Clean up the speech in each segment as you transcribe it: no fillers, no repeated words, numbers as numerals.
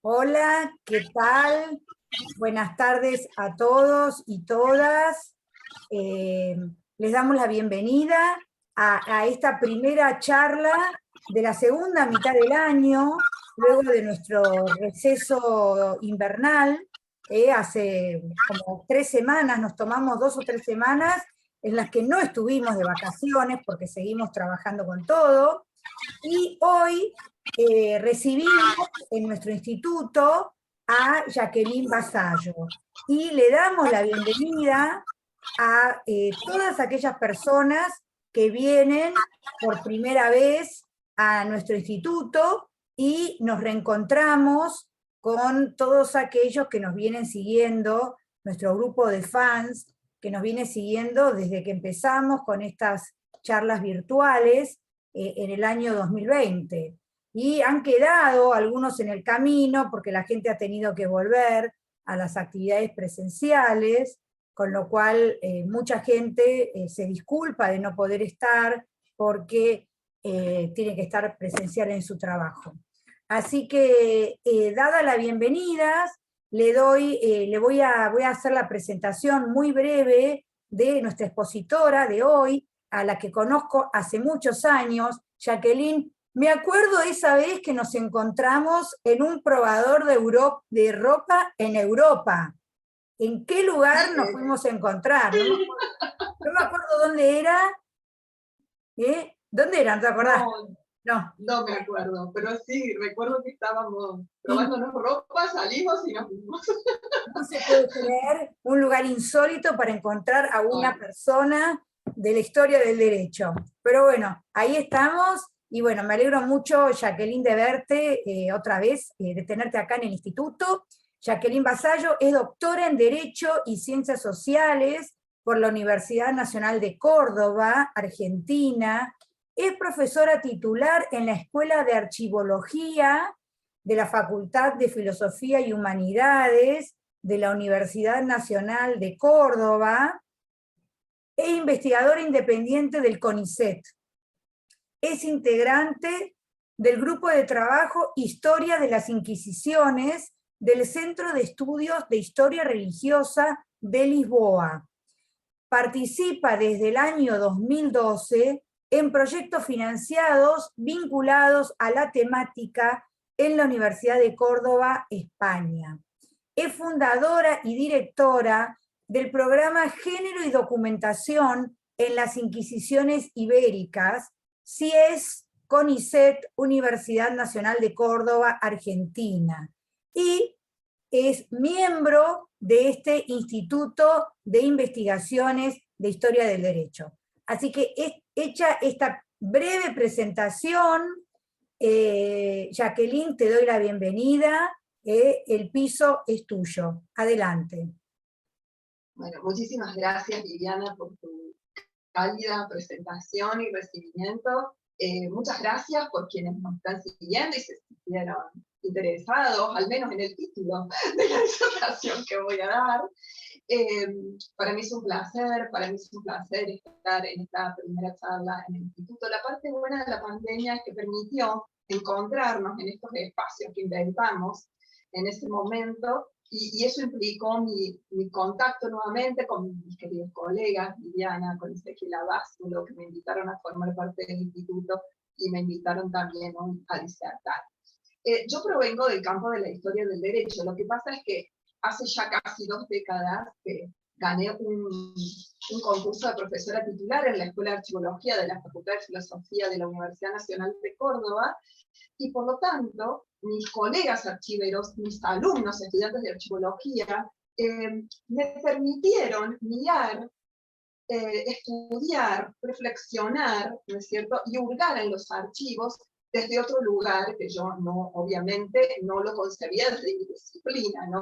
Hola, ¿qué tal? Buenas tardes a todos y todas. Eh, Les damos la bienvenida a esta primera charla de la segunda mitad del año, luego de nuestro receso invernal. Hace como 3 semanas, nos tomamos 2 o 3 semanas en las que no estuvimos de vacaciones porque seguimos trabajando con todo. Y hoy recibimos en nuestro instituto a Jacqueline Basallo y le damos la bienvenida a todas aquellas personas que vienen por primera vez a nuestro instituto y nos reencontramos con todos aquellos que nos vienen siguiendo, nuestro grupo de fans que nos viene siguiendo desde que empezamos con estas charlas virtuales en el año 2020. Y han quedado algunos en el camino porque la gente ha tenido que volver a las actividades presenciales, con lo cual mucha gente se disculpa de no poder estar porque tiene que estar presencial en su trabajo. Así que, dada la bienvenida, voy a hacer la presentación muy breve de nuestra expositora de hoy, a la que conozco hace muchos años, Jacqueline. Me acuerdo esa vez que nos encontramos en un probador de ropa en Europa. ¿En qué lugar nos fuimos a encontrar? No me acuerdo dónde era. ¿Dónde era? ¿No te acordás? No, No. no me acuerdo, pero sí, recuerdo que estábamos Y probándonos ropa, salimos y nos fuimos. no se puede creer, un lugar insólito para encontrar a una Bueno, persona de la historia del derecho. Pero bueno, ahí estamos, y bueno, me alegro mucho, Jacqueline, de verte otra vez, de tenerte acá en el instituto. Jacqueline Basallo es doctora en Derecho y Ciencias Sociales por la Universidad Nacional de Córdoba, Argentina. Es profesora titular en la Escuela de Archivología de la Facultad de Filosofía y Humanidades de la Universidad Nacional de Córdoba e investigadora independiente del CONICET. Es integrante del grupo de trabajo Historia de las Inquisiciones del Centro de Estudios de Historia Religiosa de Lisboa. Participa desde el año 2012 en proyectos financiados vinculados a la temática en la Universidad de Córdoba, España. Es fundadora y directora del programa Género y Documentación en las Inquisiciones Ibéricas, CIES CONICET, Universidad Nacional de Córdoba, Argentina. Y es miembro de este Instituto de Investigaciones de Historia del Derecho. Así que hecha esta breve presentación, Jacqueline, te doy la bienvenida. El piso es tuyo. Adelante. bueno, muchísimas gracias, Viviana, por tu cálida presentación y recibimiento. Muchas gracias por quienes nos están siguiendo y se sintieron interesados, al menos en el título de la disertación que voy a dar. Para mí es un placer estar en esta primera charla en el instituto. La parte buena de la pandemia es que permitió encontrarnos en estos espacios que inventamos en ese momento, y eso implicó mi contacto nuevamente con mis queridos colegas, Viviana, con Ezequiel Abázulo, que me invitaron a formar parte del instituto y me invitaron también a disertar. Yo provengo del campo de la historia del derecho. Lo que pasa es que hace ya casi 2 décadas que gané un concurso de profesora titular en la Escuela de Archivología de la Facultad de Filosofía de la Universidad Nacional de Córdoba, y por lo tanto, mis colegas archiveros, mis alumnos, estudiantes de archivología, me permitieron mirar, estudiar, reflexionar, ¿no es cierto?, y hurgar en los archivos desde otro lugar que yo no, obviamente, no lo concebía desde mi disciplina, ¿no?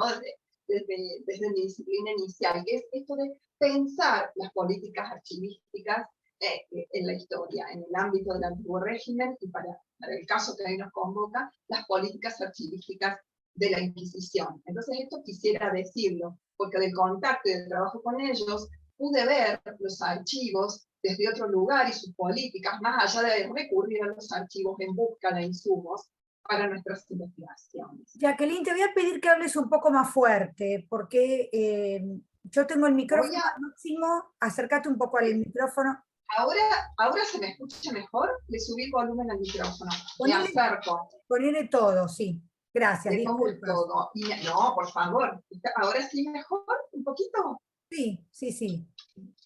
Desde mi disciplina inicial, que es esto de pensar las políticas archivísticas en la historia, en el ámbito del antiguo régimen, y para el caso que hoy nos convoca, las políticas archivísticas de la Inquisición. Entonces esto quisiera decirlo, porque del contacto y del trabajo con ellos, pude ver los archivos desde otro lugar y sus políticas, más allá de recurrir a los archivos en busca de insumos, para nuestras investigaciones. Jacqueline, te voy a pedir que hables un poco más fuerte, porque yo tengo el micrófono al máximo. Acércate un poco al micrófono. Ahora se me escucha mejor, le subí el volumen al micrófono, me acerco. Ponele todo, sí. Gracias, Le pongo disculpas. todo. No, por favor, ¿ahora sí mejor? ¿Un poquito? Sí, sí, sí.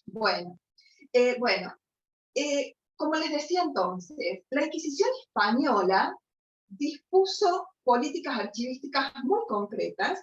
Bueno, como les decía entonces, la Inquisición española dispuso políticas archivísticas muy concretas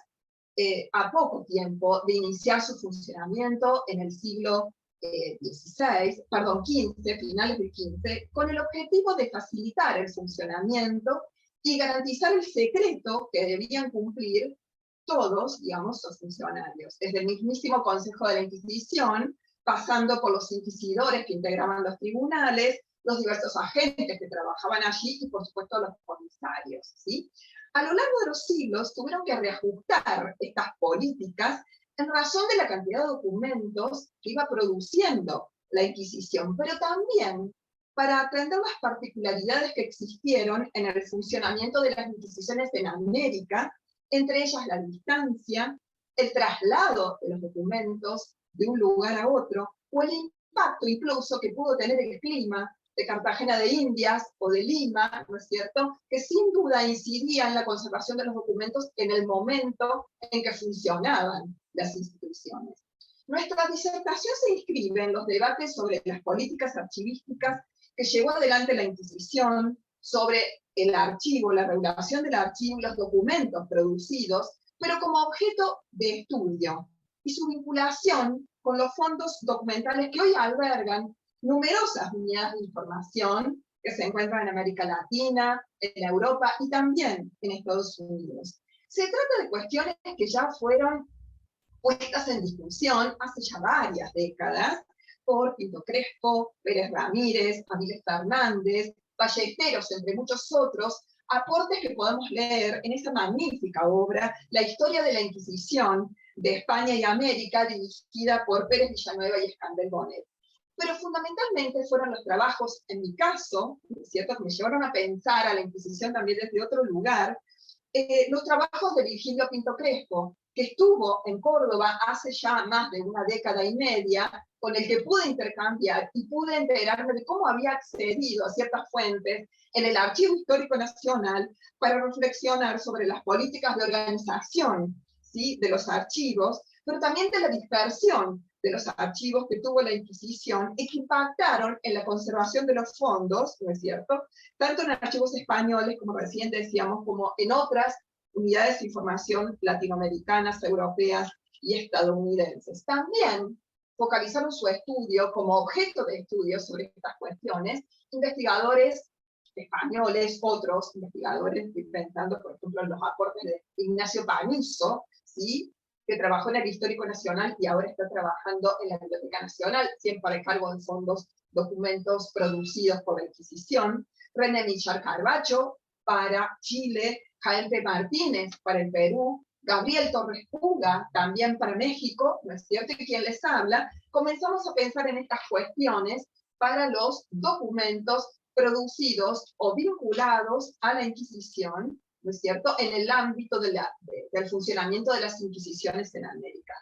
a poco tiempo de iniciar su funcionamiento en el siglo XV, finales del XV, con el objetivo de facilitar el funcionamiento y garantizar el secreto que debían cumplir todos, digamos, los funcionarios, desde el mismísimo Consejo de la Inquisición, pasando por los inquisidores que integraban los tribunales, los diversos agentes que trabajaban allí y, por supuesto, los comisarios, ¿sí? A lo largo de los siglos tuvieron que reajustar estas políticas en razón de la cantidad de documentos que iba produciendo la Inquisición, pero también para atender las particularidades que existieron en el funcionamiento de las Inquisiciones en América, entre ellas la distancia, el traslado de los documentos de un lugar a otro, o el impacto incluso que pudo tener el clima de Cartagena de Indias o de Lima, ¿no es cierto?, que sin duda incidía en la conservación de los documentos en el momento en que funcionaban las instituciones. Nuestra disertación se inscribe en los debates sobre las políticas archivísticas que llevó adelante la Inquisición, sobre el archivo, la regulación del archivo y los documentos producidos, pero como objeto de estudio, y su vinculación con los fondos documentales que hoy albergan numerosas unidades de información que se encuentran en América Latina, en Europa y también en Estados Unidos. Se trata de cuestiones que ya fueron puestas en discusión hace ya varias décadas por Pinto Crespo, Pérez Ramírez, Avilés Fernández, Ballesteros, entre muchos otros, aportes que podemos leer en esa magnífica obra, La historia de la Inquisición de España y América, dirigida por Pérez Villanueva y Escandel Bonet. Pero fundamentalmente fueron los trabajos, en mi caso, es cierto, que me llevaron a pensar a la Inquisición también desde otro lugar, los trabajos de Virgilio Pinto Crespo, que estuvo en Córdoba hace ya más de una década y media, con el que pude intercambiar y pude enterarme de cómo había accedido a ciertas fuentes en el Archivo Histórico Nacional para reflexionar sobre las políticas de organización, ¿sí?, de los archivos, pero también de la dispersión de los archivos que tuvo la Inquisición y que impactaron en la conservación de los fondos, ¿no es cierto?, tanto en archivos españoles, como recién decíamos, como en otras unidades de información latinoamericanas, europeas y estadounidenses. También focalizaron su estudio como objeto de estudio sobre estas cuestiones investigadores españoles, otros investigadores, inventando, por ejemplo, los aportes de Ignacio Panizo, ¿sí?, que trabajó en el Histórico Nacional y ahora está trabajando en la Biblioteca Nacional, siempre a cargo de fondos, documentos producidos por la Inquisición. René Michar Carbacho para Chile, Jaime Martínez para el Perú, Gabriel Torres Puga también para México, ¿no es cierto?, y quien les habla, comenzamos a pensar en estas cuestiones para los documentos producidos o vinculados a la Inquisición, ¿no es cierto?, en el ámbito del funcionamiento de las Inquisiciones en América.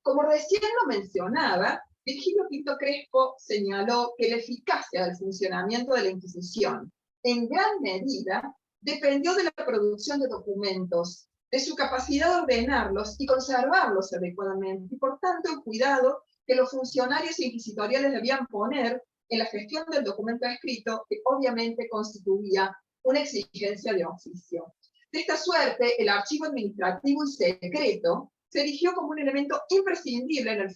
Como recién lo mencionaba, Virgilio Pinto Crespo señaló que la eficacia del funcionamiento de la Inquisición, en gran medida, dependió de la producción de documentos, de su capacidad de ordenarlos y conservarlos adecuadamente, y por tanto el cuidado que los funcionarios inquisitoriales debían poner en la gestión del documento escrito, que obviamente constituía una exigencia de oficio. De esta suerte, el archivo administrativo y secreto se erigió como un elemento imprescindible en el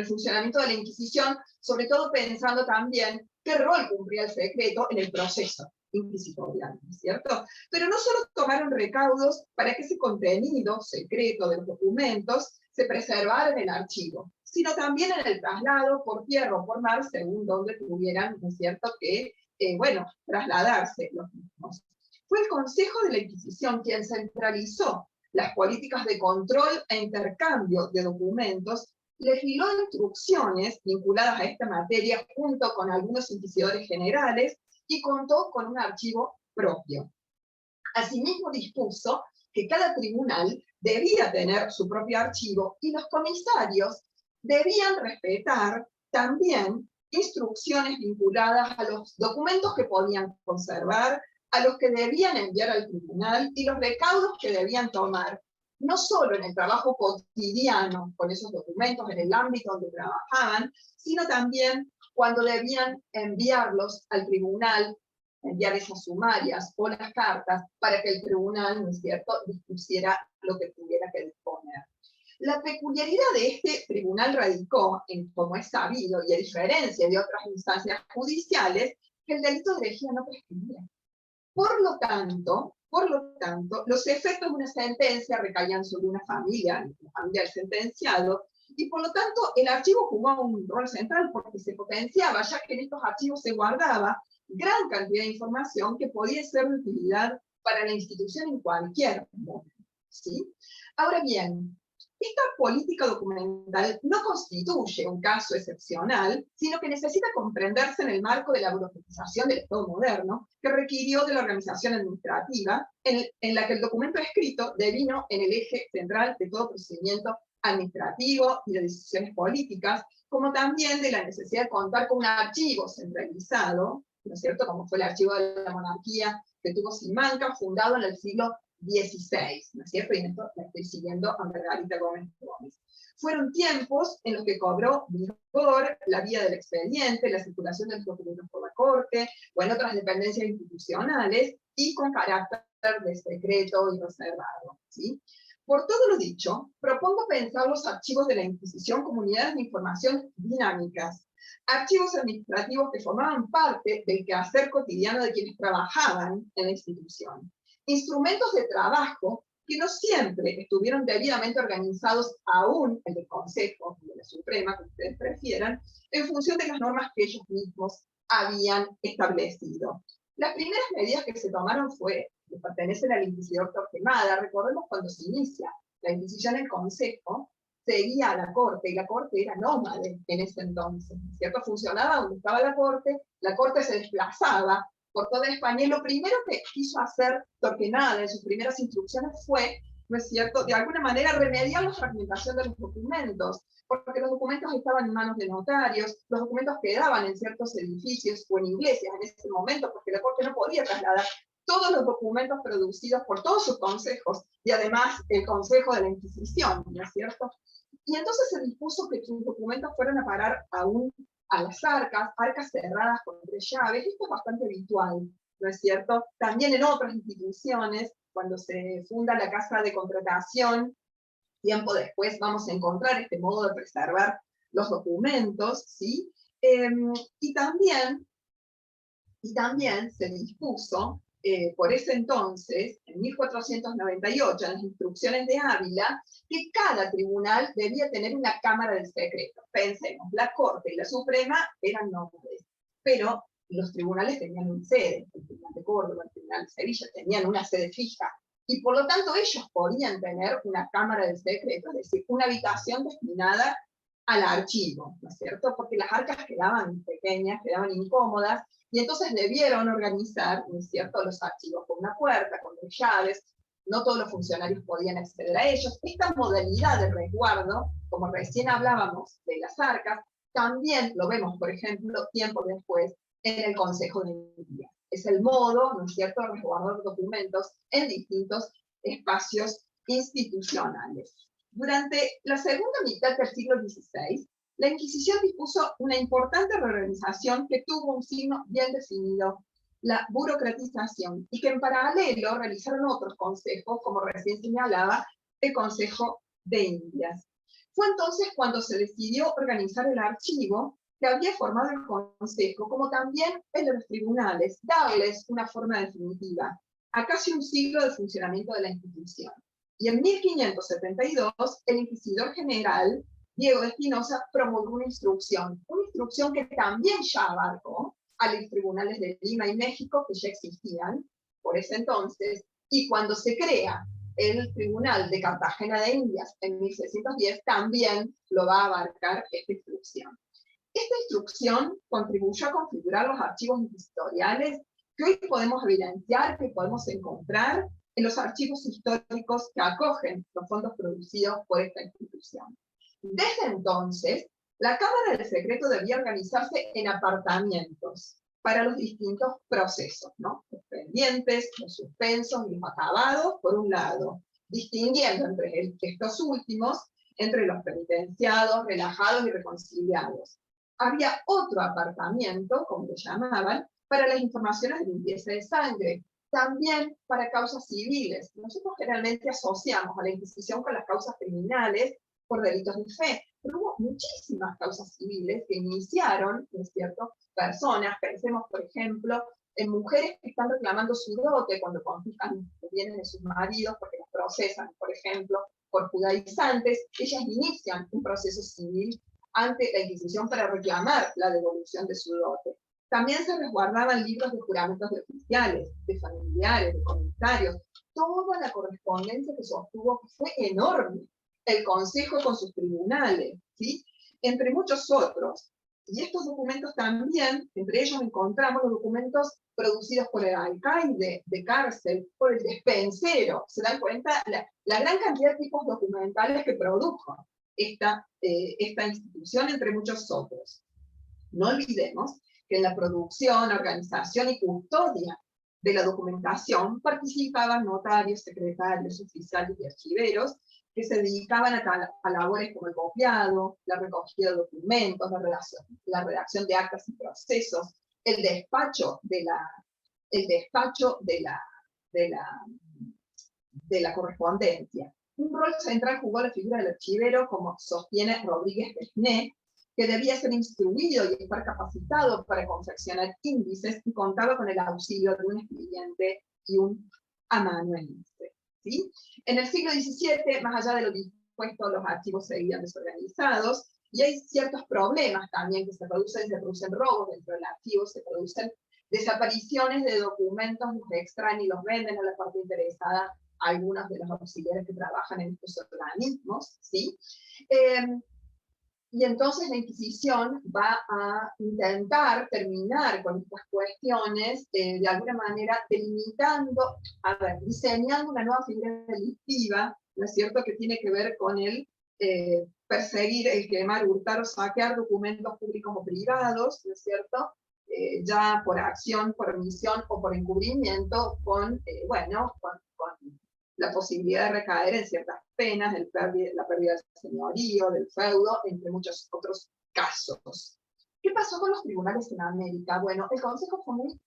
funcionamiento de la Inquisición, sobre todo pensando también qué rol cumplía el secreto en el proceso inquisitorial, ¿no es cierto? Pero no solo tomaron recaudos para que ese contenido secreto de los documentos se preservara en el archivo, sino también en el traslado por tierra o por mar, según donde tuvieran, ¿no es cierto?, que trasladarse los mismos. Fue el Consejo de la Inquisición quien centralizó las políticas de control e intercambio de documentos, legisló instrucciones vinculadas a esta materia junto con algunos inquisidores generales y contó con un archivo propio. Asimismo dispuso que cada tribunal debía tener su propio archivo y los comisarios debían respetar también instrucciones vinculadas a los documentos que podían conservar, a los que debían enviar al tribunal y los recaudos que debían tomar, no solo en el trabajo cotidiano con esos documentos, en el ámbito donde trabajaban, sino también cuando debían enviarlos al tribunal, enviar esas sumarias o las cartas para que el tribunal, ¿no es cierto?, dispusiera lo que tuviera que disponer. La peculiaridad de este tribunal radicó en, como es sabido, y a diferencia de otras instancias judiciales, que el delito de herejía no prescribía. Por lo tanto, los efectos de una sentencia recaían sobre una familia, la familia del sentenciado, y por lo tanto el archivo jugó un rol central porque se potenciaba, ya que en estos archivos se guardaba gran cantidad de información que podía ser de utilidad para la institución en cualquier momento, ¿sí? Ahora bien, esta política documental no constituye un caso excepcional, sino que necesita comprenderse en el marco de la burocratización del Estado moderno, que requirió de la organización administrativa, en la que el documento escrito devino en el eje central de todo procedimiento administrativo y de decisiones políticas, como también de la necesidad de contar con un archivo centralizado, ¿no es cierto?, como fue el archivo de la monarquía que tuvo Simancas, fundado en el siglo XVI, ¿no es cierto? Y en esto la estoy siguiendo a Margarita Gómez Gómez. Fueron tiempos en los que cobró vigor la vía del expediente, la circulación de los documentos por la Corte, o en otras dependencias institucionales, y con carácter de secreto y reservado, ¿sí? Por todo lo dicho, propongo pensar los archivos de la Inquisición como unidades de información dinámicas, archivos administrativos que formaban parte del quehacer cotidiano de quienes trabajaban en la institución, instrumentos de trabajo que no siempre estuvieron debidamente organizados, aún el del Consejo, de la Suprema, que ustedes prefieran, en función de las normas que ellos mismos habían establecido. Las primeras medidas que se tomaron que pertenecen al inquisidor Torquemada. Recordemos cuando se inicia la Inquisición en el Consejo, seguía a la Corte, y la Corte era nómade en ese entonces, ¿cierto? Funcionaba donde estaba la Corte se desplazaba por toda España, y lo primero que quiso hacer Torquemada en sus primeras instrucciones fue, ¿no es cierto?, de alguna manera remediar la fragmentación de los documentos, porque los documentos estaban en manos de notarios, los documentos quedaban en ciertos edificios o en iglesias en ese momento, porque la Corte no podía trasladar todos los documentos producidos por todos sus consejos, y además el Consejo de la Inquisición, ¿no es cierto? Y entonces se dispuso que sus documentos fueran a parar a las arcas cerradas con 3 llaves. Esto es bastante habitual, ¿no es cierto? También en otras instituciones, cuando se funda la Casa de Contratación, tiempo después vamos a encontrar este modo de preservar los documentos, ¿sí? Y también se dispuso, por ese entonces, en 1498, en las instrucciones de Ávila, que cada tribunal debía tener una cámara del secreto. Pensemos, la Corte y la Suprema eran nómades, pero los tribunales tenían una sede, el Tribunal de Córdoba, el Tribunal de Sevilla, tenían una sede fija, y por lo tanto ellos podían tener una cámara del secreto, es decir, una habitación destinada al archivo, ¿no es cierto? Porque las arcas quedaban pequeñas, quedaban incómodas, y entonces debieron organizar, ¿no es cierto?, los archivos con una puerta, con 3 llaves. No todos los funcionarios podían acceder a ellos. Esta modalidad de resguardo, como recién hablábamos de las arcas, también lo vemos, por ejemplo, tiempo después, en el Consejo de Indias. Es el modo, ¿no es cierto?, de resguardar documentos en distintos espacios institucionales. Durante la segunda mitad del siglo XVI, la Inquisición dispuso una importante reorganización que tuvo un signo bien definido, la burocratización, y que en paralelo realizaron otros consejos, como recién señalaba, el Consejo de Indias. Fue entonces cuando se decidió organizar el archivo que había formado el Consejo, como también el de los tribunales, darles una forma definitiva a casi un siglo de funcionamiento de la institución. Y en 1572, el inquisidor general Diego de Espinosa promulgó una instrucción que también ya abarcó a los tribunales de Lima y México, que ya existían por ese entonces, y cuando se crea el Tribunal de Cartagena de Indias en 1610, también lo va a abarcar esta instrucción. Esta instrucción contribuyó a configurar los archivos inquisitoriales que hoy podemos evidenciar, que podemos encontrar en los archivos históricos que acogen los fondos producidos por esta institución. Desde entonces, la Cámara del Secreto debía organizarse en apartamentos para los distintos procesos, ¿no? Los pendientes, los suspensos y los acabados, por un lado, distinguiendo entre estos últimos, entre los penitenciados, relajados y reconciliados. Había otro apartamiento, como lo llamaban, para las informaciones de limpieza de sangre, también para causas civiles. Nosotros generalmente asociamos a la Inquisición con las causas criminales por delitos de fe, pero hubo muchísimas causas civiles que iniciaron, ¿no es cierto?, personas. Pensemos, por ejemplo, en mujeres que están reclamando su dote cuando confiscan los bienes de sus maridos porque los procesan, por ejemplo, por judaizantes. Ellas inician un proceso civil ante la Inquisición para reclamar la devolución de su dote. También se resguardaban libros de juramentos de oficiales, de familiares, de comisarios, toda la correspondencia que sostuvo, que fue enorme, el Consejo con sus tribunales, ¿sí?, entre muchos otros. Y estos documentos también, entre ellos encontramos los documentos producidos por el alcaide de cárcel, por el despensero. ¿Se dan cuenta? La gran cantidad de tipos documentales que produjo esta institución, entre muchos otros. No olvidemos que en la producción, organización y custodia de la documentación participaban notarios, secretarios, oficiales y archiveros, que se dedicaban a labores como el copiado, la recogida de documentos, la redacción de actas y procesos, el despacho de la correspondencia. Un rol central jugó la figura del archivero, como sostiene Rodríguez Besné, que debía ser instruido y estar capacitado para confeccionar índices y contaba con el auxilio de un expediente y un amanuense, ¿sí? En el siglo XVII, más allá de lo dispuesto, los archivos seguían desorganizados y hay ciertos problemas también que se producen robos dentro del archivo, se producen desapariciones de documentos, los extraen y los venden a la parte interesada, algunos de los auxiliares que trabajan en estos organismos, ¿sí? Y entonces la Inquisición va a intentar terminar con estas cuestiones, de alguna manera delimitando, diseñando una nueva figura delictiva, ¿no es cierto?, que tiene que ver con el perseguir, el quemar, hurtar o saquear documentos públicos o privados, ¿no es cierto?, ya por acción, por omisión o por encubrimiento, con la posibilidad de recaer en ciertas penas, la pérdida del señorío, del feudo, entre muchos otros casos. ¿Qué pasó con los tribunales en América? Bueno, el Consejo fue muy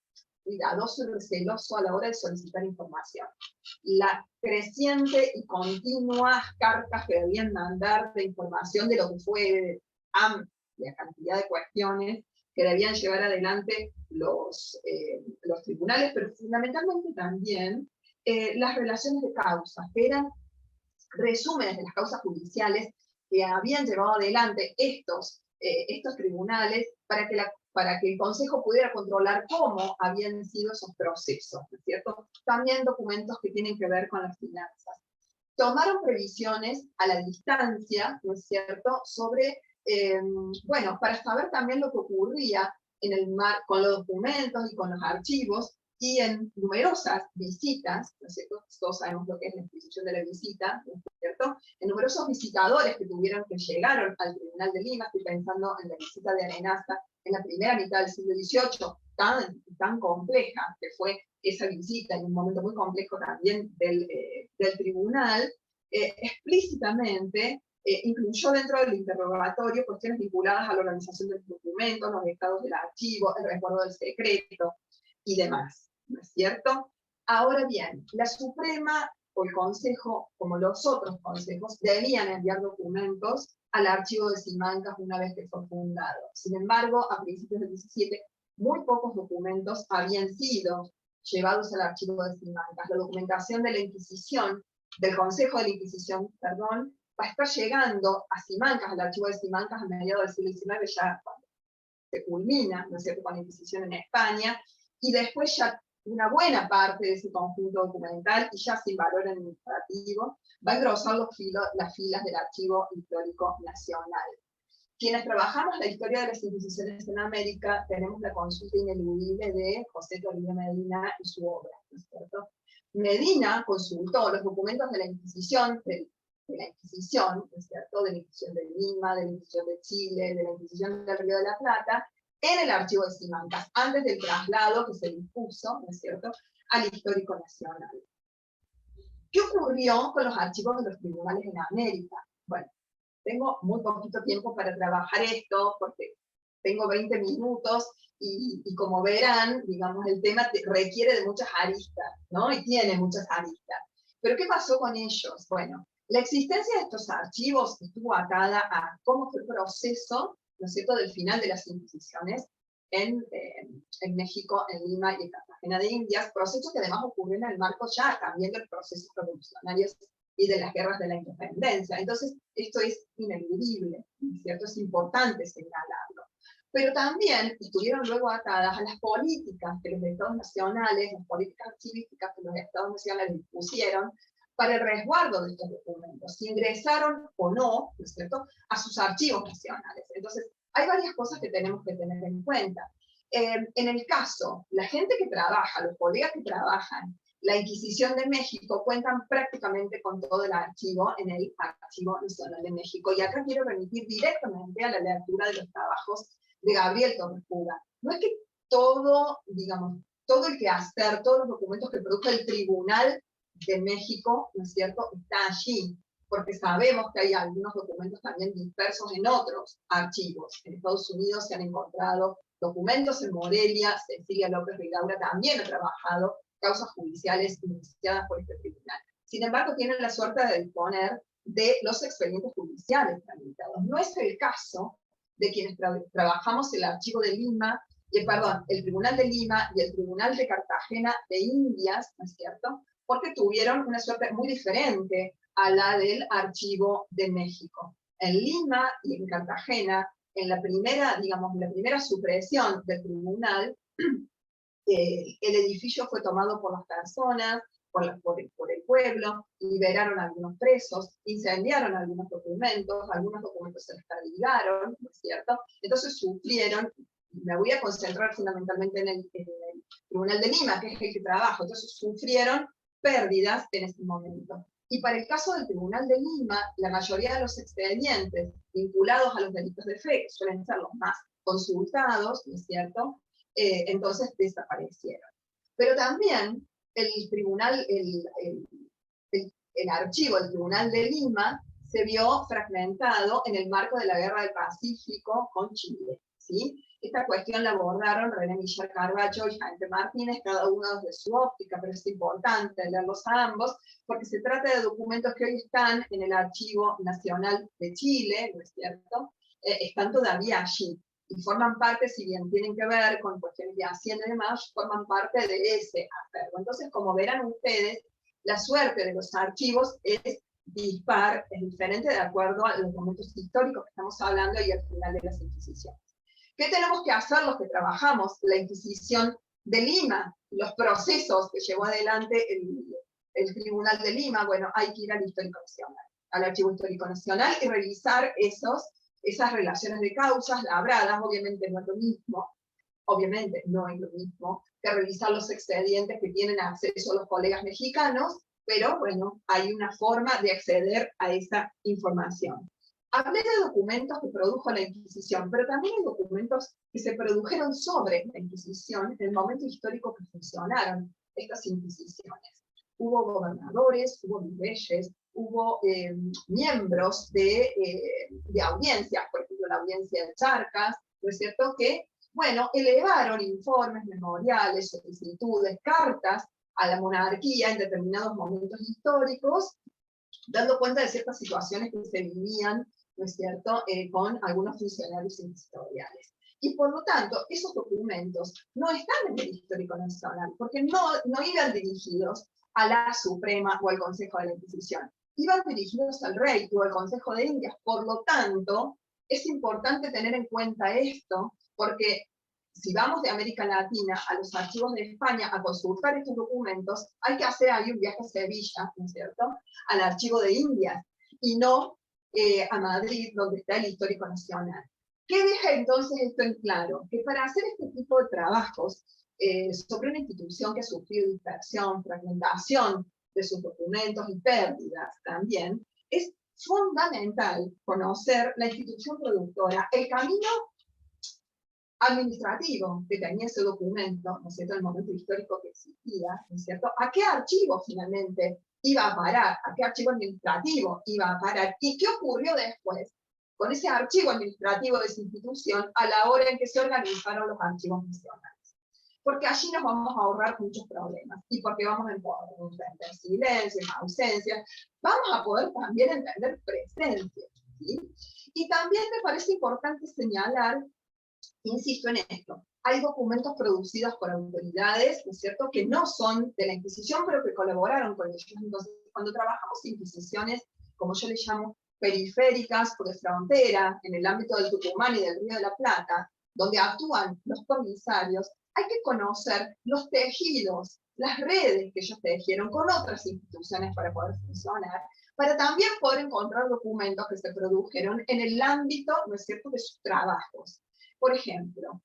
cuidadoso y receloso a la hora de solicitar información. La creciente y continua cartas que debían mandar de información de lo que fue de amplia cantidad de cuestiones que debían llevar adelante los tribunales, pero fundamentalmente también las relaciones de causas, que eran resúmenes de las causas judiciales que habían llevado adelante estos tribunales para que el Consejo pudiera controlar cómo habían sido esos procesos, ¿no es cierto? También documentos que tienen que ver con las finanzas. Tomaron previsiones a la distancia, ¿no es cierto?, sobre, para saber también lo que ocurría en el con los documentos y con los archivos, y en numerosas visitas, ¿no es cierto?, todos sabemos lo que es la institución de la visita, ¿no es cierto?, en numerosos visitadores que llegaron al Tribunal de Lima. Estoy pensando en la visita de Arenaza en la primera mitad del siglo XVIII, tan compleja que fue esa visita, en un momento muy complejo también del tribunal, explícitamente incluyó dentro del interrogatorio cuestiones vinculadas a la organización de los documentos, los estados del archivo, el resguardo del secreto y demás, ¿no es cierto? Ahora bien, la Suprema o el Consejo, como los otros consejos, debían enviar documentos al archivo de Simancas una vez que fue fundado. Sin embargo, a principios del 17, muy pocos documentos habían sido llevados al archivo de Simancas. La documentación de la Inquisición, del Consejo de la Inquisición, perdón, va a estar llegando a Simancas, al archivo de Simancas, a mediados del siglo XIX, ya cuando se culmina, ¿no es cierto?, con la Inquisición en España, y después ya una buena parte de ese conjunto documental, y ya sin valor administrativo, va a engrosar las filas del Archivo Histórico Nacional. quienes trabajamos la historia de las Inquisiciones en América, tenemos la consulta ineludible de José Toribio Medina y su obra, ¿no es cierto? Medina consultó los documentos de la Inquisición, ¿no es cierto?, de la Inquisición de Lima, de la Inquisición de Chile, de la Inquisición del Río de la Plata, en el archivo de Simancas, antes del traslado que se dispuso, ¿no es cierto?, al Histórico Nacional. ¿Qué ocurrió con los archivos de los tribunales en América? Bueno, tengo muy poquito tiempo para trabajar esto, porque tengo 20 minutos, y como verán, digamos, el tema requiere de muchas aristas, ¿no? Y tiene muchas aristas. Pero ¿qué pasó con ellos? Bueno, la existencia de estos archivos estuvo atada a cómo fue el proceso, ¿no es cierto?, del final de las Inquisiciones en México, en Lima y en Cartagena de Indias, procesos que además ocurrieron en el marco ya también de los procesos revolucionarios y de las guerras de la independencia. Entonces, esto es ineludible, ¿no es cierto? Es importante señalarlo. Pero también estuvieron luego atadas a las políticas que los estados nacionales, las políticas archivísticas que los estados nacionales impusieron para el resguardo de estos documentos, si ingresaron o no, ¿no es cierto?, a sus archivos nacionales. Entonces, hay varias cosas que tenemos que tener en cuenta. En el caso, la gente que trabaja, los colegas que trabajan, la Inquisición de México, cuentan prácticamente con todo el archivo en el Archivo Nacional de México. Y acá quiero remitir directamente a la lectura de los trabajos de Gabriel Torres Puga. No es que todo, digamos, todo el quehacer, todos los documentos que produjo el Tribunal de México, ¿no es cierto?, está allí, porque sabemos que hay algunos documentos también dispersos en otros archivos. En Estados Unidos se han encontrado documentos en Morelia, Cecilia López Ridaura también ha trabajado causas judiciales iniciadas por este tribunal. Sin embargo, tienen la suerte de disponer de los expedientes judiciales tramitados. No es el caso de quienes trabajamos el archivo de Lima, el Tribunal de Lima y el Tribunal de Cartagena de Indias, ¿no es cierto?, porque tuvieron una suerte muy diferente a la del Archivo de México. En Lima y en Cartagena, en la primera, digamos, la primera supresión del tribunal, el edificio fue tomado por las personas, por el pueblo, liberaron a algunos presos, incendiaron algunos documentos se les perdigaron, ¿no es cierto? Entonces sufrieron, me voy a concentrar fundamentalmente en el Tribunal de Lima, que es el que trabajo, entonces sufrieron pérdidas en ese momento. Y para el caso del Tribunal de Lima, la mayoría de los expedientes vinculados a los delitos de fe, que suelen ser los más consultados, ¿no es cierto?, entonces desaparecieron. Pero también el tribunal, el archivo del Tribunal de Lima se vio fragmentado en el marco de la Guerra del Pacífico con Chile, ¿sí? Esta cuestión la abordaron René Michel Carballo y Jaime Martínez, cada uno desde su óptica, pero es importante leerlos a ambos, porque se trata de documentos que hoy están en el Archivo Nacional de Chile, ¿no es cierto?, están todavía allí, y forman parte, si bien tienen que ver con cuestiones de Hacienda y demás, forman parte de ese acervo. Entonces, como verán ustedes, la suerte de los archivos es dispar, es diferente de acuerdo a los momentos históricos que estamos hablando y al final de las Inquisiciones. ¿Qué tenemos que hacer los que trabajamos la Inquisición de Lima? Los procesos que llevó adelante el Tribunal de Lima, bueno, hay que ir al Histórico Nacional, al Archivo Histórico Nacional y revisar esas relaciones de causas labradas. Obviamente no es lo mismo que revisar los expedientes que tienen acceso los colegas mexicanos, pero bueno, hay una forma de acceder a esa información. Hablé de documentos que produjo la Inquisición, pero también hay documentos que se produjeron sobre la Inquisición en el momento histórico que funcionaron estas Inquisiciones. Hubo gobernadores, hubo virreyes, hubo miembros de audiencias, por ejemplo la audiencia de Charcas, ¿no es cierto?, que, bueno, elevaron informes, memoriales, solicitudes, cartas a la monarquía en determinados momentos históricos, dando cuenta de ciertas situaciones que se vivían, ¿no es cierto?, con algunos funcionarios inquisitoriales. Y por lo tanto, esos documentos no están en el Histórico Nacional, porque no iban dirigidos a la Suprema o al Consejo de la Inquisición, iban dirigidos al rey o al Consejo de Indias. Por lo tanto, es importante tener en cuenta esto, porque si vamos de América Latina a los archivos de España a consultar estos documentos, hay que hacer ahí un viaje a Sevilla, ¿no es cierto?, al Archivo de Indias, y no a Madrid, donde está el Histórico Nacional. ¿Qué deja entonces esto en claro? Que para hacer este tipo de trabajos sobre una institución que ha sufrido dispersión, fragmentación de sus documentos y pérdidas también, es fundamental conocer la institución productora, el camino administrativo que tenía ese documento, ¿no es cierto?, el momento histórico que existía, ¿no es cierto?, a qué archivo finalmente iba a parar, a qué archivo administrativo iba a parar, y qué ocurrió después con ese archivo administrativo de esa institución a la hora en que se organizaron los archivos nacionales. Porque allí nos vamos a ahorrar muchos problemas, y porque vamos a entender silencios, ausencias, vamos a poder también entender presencias, ¿sí? Y también me parece importante señalar, insisto en esto, hay documentos producidos por autoridades, ¿no es cierto?, que no son de la Inquisición, pero que colaboraron con ellos. Entonces, cuando trabajamos inquisiciones, como yo les llamo, periféricas o de frontera, en el ámbito del Tucumán y del Río de la Plata, donde actúan los comisarios, hay que conocer los tejidos, las redes que ellos tejieron con otras instituciones para poder funcionar, para también poder encontrar documentos que se produjeron en el ámbito, ¿no es cierto?, de sus trabajos. Por ejemplo,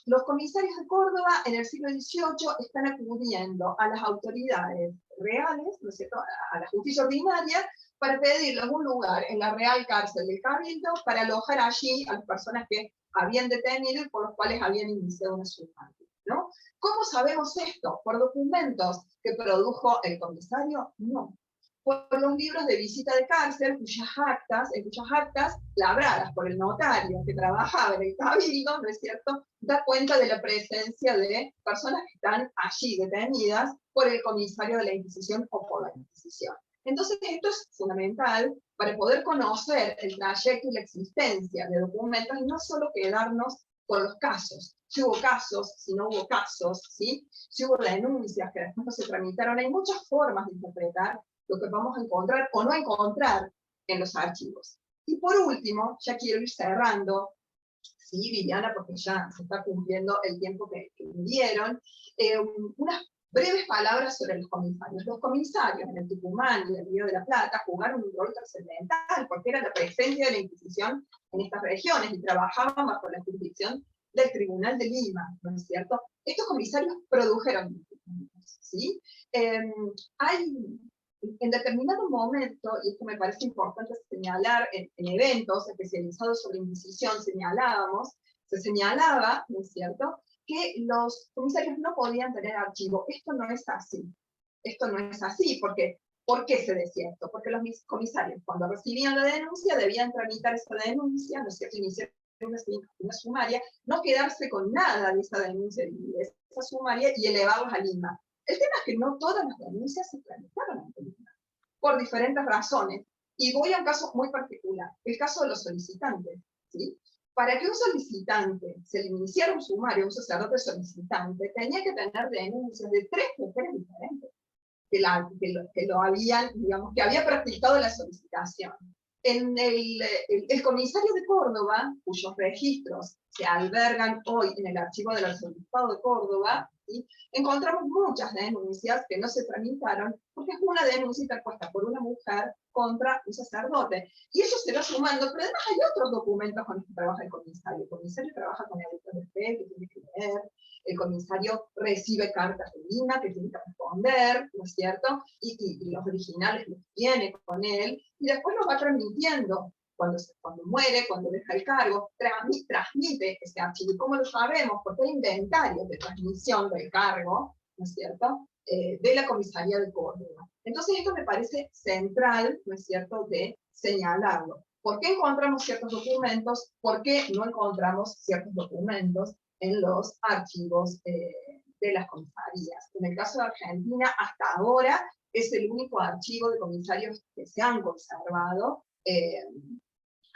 los comisarios de Córdoba en el siglo XVIII están acudiendo a las autoridades reales, ¿no es cierto?, a la justicia ordinaria, para pedirles un lugar en la Real Cárcel del Cabildo para alojar allí a las personas que habían detenido y por los cuales habían iniciado una sumaria, ¿no? ¿Cómo sabemos esto? ¿Por documentos que produjo el comisario? No. Por los libros de visita de cárcel, en cuyas actas, labradas por el notario que trabajaba en el cabildo, ¿no es cierto?, da cuenta de la presencia de personas que están allí detenidas por el comisario de la Inquisición o por la Inquisición. Entonces esto es fundamental para poder conocer el trayecto y la existencia de documentos y no solo quedarnos con los casos. Si hubo casos, si no hubo casos, ¿sí?, si hubo denuncias que después no se tramitaron. Hay muchas formas de interpretar lo que vamos a encontrar o no encontrar en los archivos. Y por último, ya quiero ir cerrando, sí, Viviana, porque ya se está cumpliendo el tiempo que me dieron, unas breves palabras sobre los comisarios. Los comisarios en el Tucumán y el Río de la Plata jugaron un rol trascendental, porque era la presencia de la Inquisición en estas regiones y trabajaban bajo la jurisdicción del Tribunal de Lima, ¿no es cierto? Estos comisarios produjeron documentos, ¿sí? En determinado momento, y esto me parece importante señalar, en eventos especializados sobre Inquisición se señalaba, ¿no es cierto?, que los comisarios no podían tener archivo. Esto no es así. Esto no es así, porque ¿por qué se decía esto? Porque los comisarios, cuando recibían la denuncia, debían tramitar esa denuncia, ¿no es cierto?, iniciar una sumaria, no quedarse con nada de esa denuncia, de esa sumaria, y elevarlos a Lima. El tema es que no todas las denuncias se tramitaron ante Lima, por diferentes razones. Y voy a un caso muy particular, el caso de los solicitantes, ¿sí? Para que un solicitante se le iniciara un sumario, un sacerdote solicitante, tenía que tener denuncias de 3 mujeres diferentes que lo habían, digamos, que había practicado la solicitación. En el comisario de Córdoba, cuyos registros se albergan hoy en el archivo del Arzobispado de Córdoba, ¿sí?, encontramos muchas denuncias que no se tramitaron porque es una denuncia interpuesta por una mujer contra un sacerdote. Y eso se va sumando, pero además hay otros documentos con los que trabaja el comisario. El comisario trabaja con el autor de fe, que tiene que leer, el comisario recibe cartas de Lima que tiene que responder, ¿no es cierto?, y los originales los tiene con él, y después los va transmitiendo. Cuando muere, cuando deja el cargo, transmite ese archivo. ¿Y cómo lo sabemos? Porque hay inventarios de transmisión del cargo, ¿no es cierto?, de la comisaría de Córdoba. Entonces esto me parece central, ¿no es cierto?, de señalarlo. ¿Por qué encontramos ciertos documentos? ¿Por qué no encontramos ciertos documentos en los archivos de las comisarías? En el caso de Argentina, hasta ahora, es el único archivo de comisarios que se han conservado.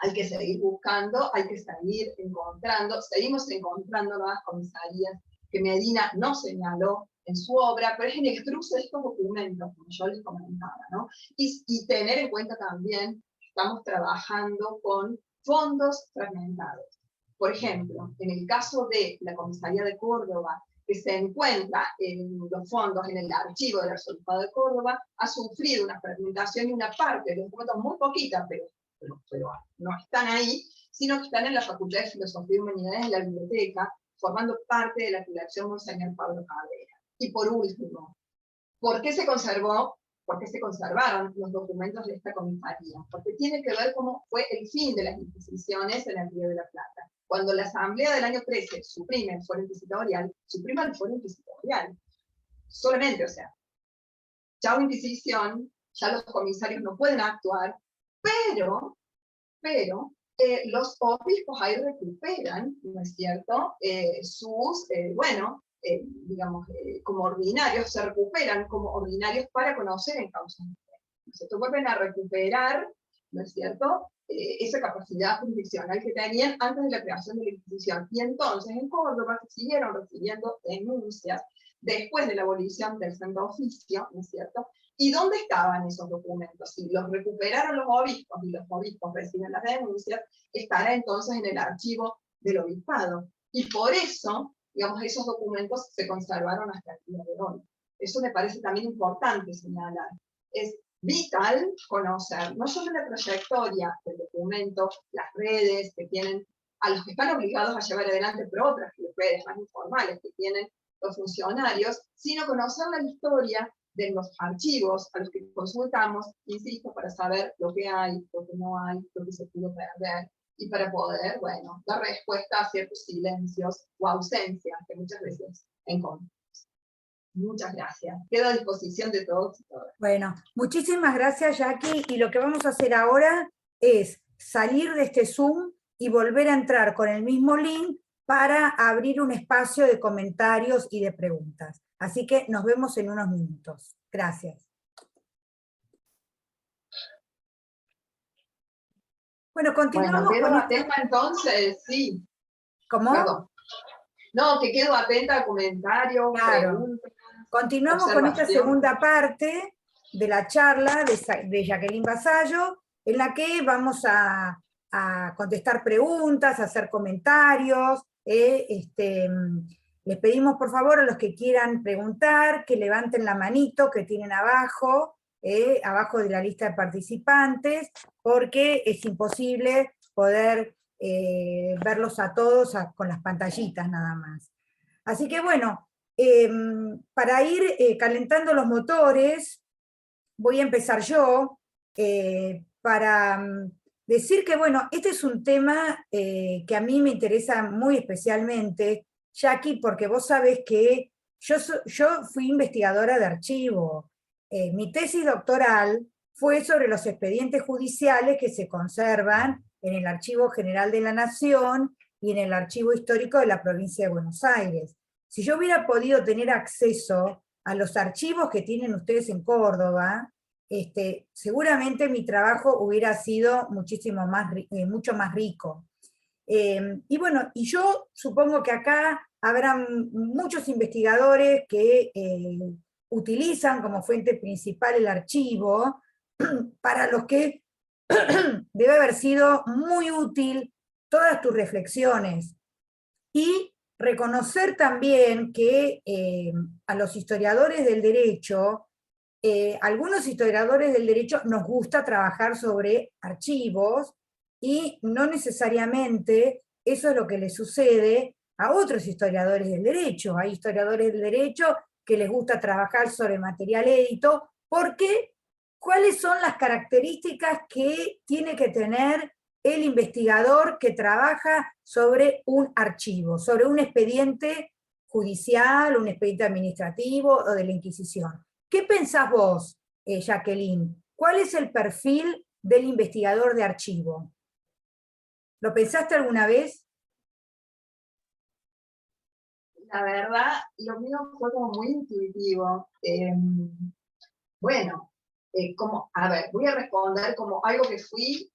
Hay que seguir buscando, hay que seguir encontrando, seguimos encontrando nuevas comisarías que Medina no señaló en su obra, pero es en el cruce de estos documentos, como yo les comentaba, ¿no? Y tener en cuenta también, estamos trabajando con fondos fragmentados. Por ejemplo, en el caso de la Comisaría de Córdoba, que se encuentra en los fondos, en el archivo del Arzobispado de Córdoba, ha sufrido una fragmentación y una parte de los documentos, muy poquita, pero pero no están ahí, sino que están en la Facultad de Filosofía y Humanidades de la biblioteca, formando parte de la colección Monseñor Pablo Cabrera. Y por último, ¿por qué se conservaron los documentos de esta comisaría? Porque tiene que ver cómo fue el fin de las inquisiciones en el Río de la Plata. Cuando la Asamblea del año 13 suprime el fuero inquisitorial, suprime el fuero inquisitorial. Solamente, o sea, ya una inquisición, ya los comisarios no pueden actuar, pero los obispos ahí recuperan, ¿no es cierto?, sus, digamos, como ordinarios, se recuperan como ordinarios para conocer en causas de fe. ¿No es cierto? Vuelven a recuperar, ¿no es cierto?, esa capacidad jurisdiccional que tenían antes de la creación de la Inquisición. Y entonces en Córdoba siguieron recibiendo denuncias después de la abolición del Santo Oficio, ¿no es cierto? ¿Y dónde estaban esos documentos? Si los recuperaron los obispos y los obispos reciben las denuncias, estará entonces en el archivo del obispado. Y por eso, digamos, esos documentos se conservaron hasta el día de hoy. Eso me parece también importante señalar. Es vital conocer no solo la trayectoria del documento, las redes que tienen, a los que están obligados a llevar adelante, pero otras redes más informales que tienen los funcionarios, sino conocer la historia de los archivos a los que consultamos, insisto, para saber lo que hay, lo que no hay, lo que se pudo perder, y para poder, bueno, dar respuesta a ciertos silencios o ausencias que muchas veces encontramos. Muchas gracias. Quedo a disposición de todos y todas. Bueno, muchísimas gracias, Jackie, y lo que vamos a hacer ahora es salir de este Zoom y volver a entrar con el mismo link para abrir un espacio de comentarios y de preguntas. Así que nos vemos en unos minutos. Gracias. Bueno, continuamos. Bueno, quedo atenta entonces, sí. ¿Cómo? Perdón. No, que quedo atenta a comentarios, claro. Preguntas. Continuamos con esta segunda parte de la charla de Jacqueline Vasallo, en la que vamos a contestar preguntas, a hacer comentarios. Les pedimos por favor a los que quieran preguntar, que levanten la manito que tienen abajo, abajo de la lista de participantes, porque es imposible poder verlos a todos con las pantallitas nada más. Así que bueno, para ir calentando los motores, voy a empezar yo, para decir que, bueno, este es un tema que a mí me interesa muy especialmente, Jackie, porque vos sabés que yo fui investigadora de archivo. Mi tesis doctoral fue sobre los expedientes judiciales que se conservan en el Archivo General de la Nación y en el Archivo Histórico de la Provincia de Buenos Aires. Si yo hubiera podido tener acceso a los archivos que tienen ustedes en Córdoba, seguramente mi trabajo hubiera sido muchísimo más, mucho más rico. Y bueno, y yo supongo que acá habrán muchos investigadores que utilizan como fuente principal el archivo, para los que debe haber sido muy útil todas tus reflexiones. Y reconocer también que a los historiadores del derecho, algunos historiadores del derecho nos gusta trabajar sobre archivos, y no necesariamente eso es lo que le sucede a otros historiadores del derecho. Hay historiadores del derecho que les gusta trabajar sobre material edito, porque ¿cuáles son las características que tiene que tener el investigador que trabaja sobre un archivo, sobre un expediente judicial, un expediente administrativo o de la Inquisición? ¿Qué pensás vos, Jacqueline? ¿Cuál es el perfil del investigador de archivo? ¿Lo pensaste alguna vez? La verdad, lo mío fue como muy intuitivo. Bueno, a ver, voy a responder como algo que fui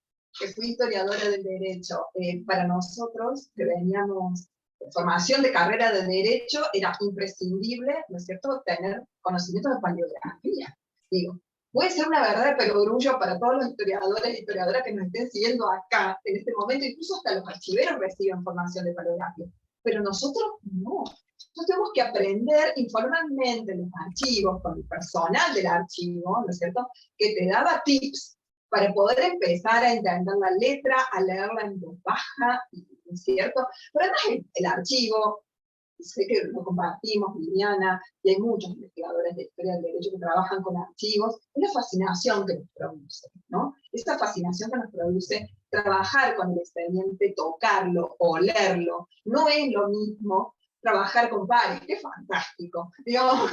historiadora del derecho. Para nosotros, que veníamos de formación de carrera de derecho, era imprescindible, ¿no es cierto?, tener conocimiento de paleografía. Digo, puede ser una verdad de perogrullo para todos los historiadores y historiadoras que nos estén siguiendo acá, en este momento, incluso hasta los archiveros reciben formación de paleografía, pero nosotros no. Nosotros tenemos que aprender informalmente en los archivos, con el personal del archivo, ¿no es cierto?, que te daba tips para poder empezar a entender la letra, a leerla en voz baja, ¿no es cierto? Pero además el archivo, sé que lo compartimos, Viviana, y hay muchos investigadores de historia del derecho que trabajan con archivos, es la fascinación que nos produce, ¿no? Esta fascinación que nos produce trabajar con el expediente, tocarlo, olerlo, no es lo mismo trabajar con pares, que es fantástico, digamos,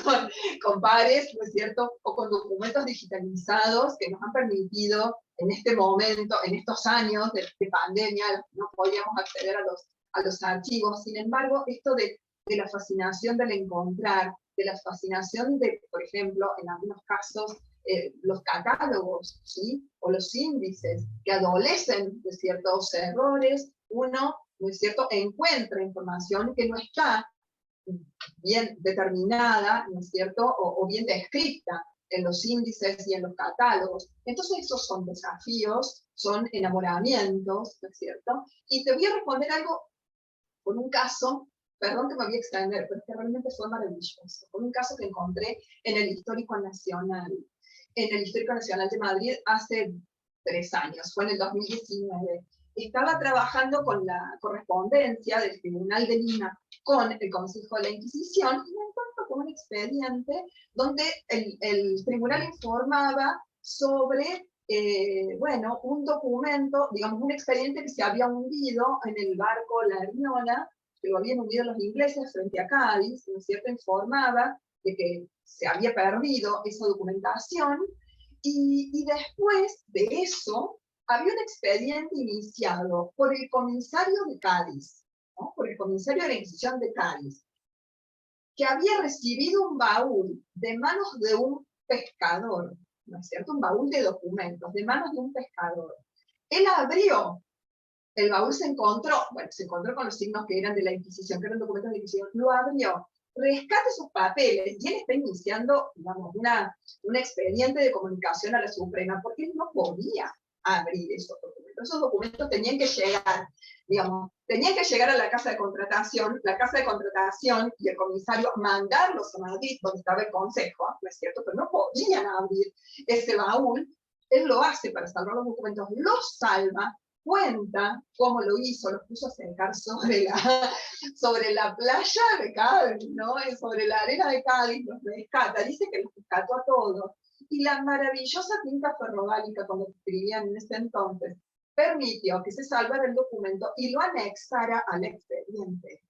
con pares, ¿no es cierto?, o con documentos digitalizados que nos han permitido en este momento, en estos años de pandemia, no podíamos acceder a los archivos. Sin embargo, esto de la fascinación del encontrar, de la fascinación de, por ejemplo, en algunos casos, los catálogos, ¿sí? O los índices que adolecen de ciertos errores, uno, ¿no es cierto?, encuentra información que no está bien determinada, ¿no es cierto?, o bien descrita en los índices y en los catálogos. Entonces esos son desafíos, son enamoramientos, ¿no es cierto? Y te voy a responder algo con un caso, perdón que me voy a extender, pero es que realmente fue maravilloso, con un caso que encontré en el Histórico Nacional de Madrid hace 3 años, fue en el 2019. Estaba trabajando con la correspondencia del Tribunal de Lima con el Consejo de la Inquisición y me encuentro con un expediente donde el tribunal informaba sobre bueno, un documento, digamos, un expediente que se había hundido en el barco La Hermiona, que lo habían hundido los ingleses frente a Cádiz, ¿no es cierto?, informaba de que se había perdido esa documentación, y después de eso había un expediente iniciado por el comisario de Cádiz, ¿no?, por el comisario de la Inquisición de Cádiz, que había recibido un baúl de manos de un pescador, ¿no es cierto?, un baúl de documentos de manos de un pescador. Él abrió, el baúl se encontró con los signos que eran de la Inquisición, que eran documentos de la Inquisición, lo abrió, rescata sus papeles, y él está iniciando, digamos, un expediente de comunicación a la Suprema, porque él no podía abrir esos documentos. Esos documentos tenían que llegar, digamos, tenían que llegar a la casa de contratación y el comisario mandarlos a Madrid, donde estaba el consejo, ¿no es cierto?, pero no podían abrir ese baúl. Él lo hace para salvar los documentos, los salva, cuenta cómo lo hizo, los puso a secar sobre la playa de Cádiz, ¿no?, sobre la arena de Cádiz, los rescata, dice que los rescató a todos. Y la maravillosa tinta ferrogálica, como escribían en ese entonces, permitió que se salvara el documento y lo anexara al expediente.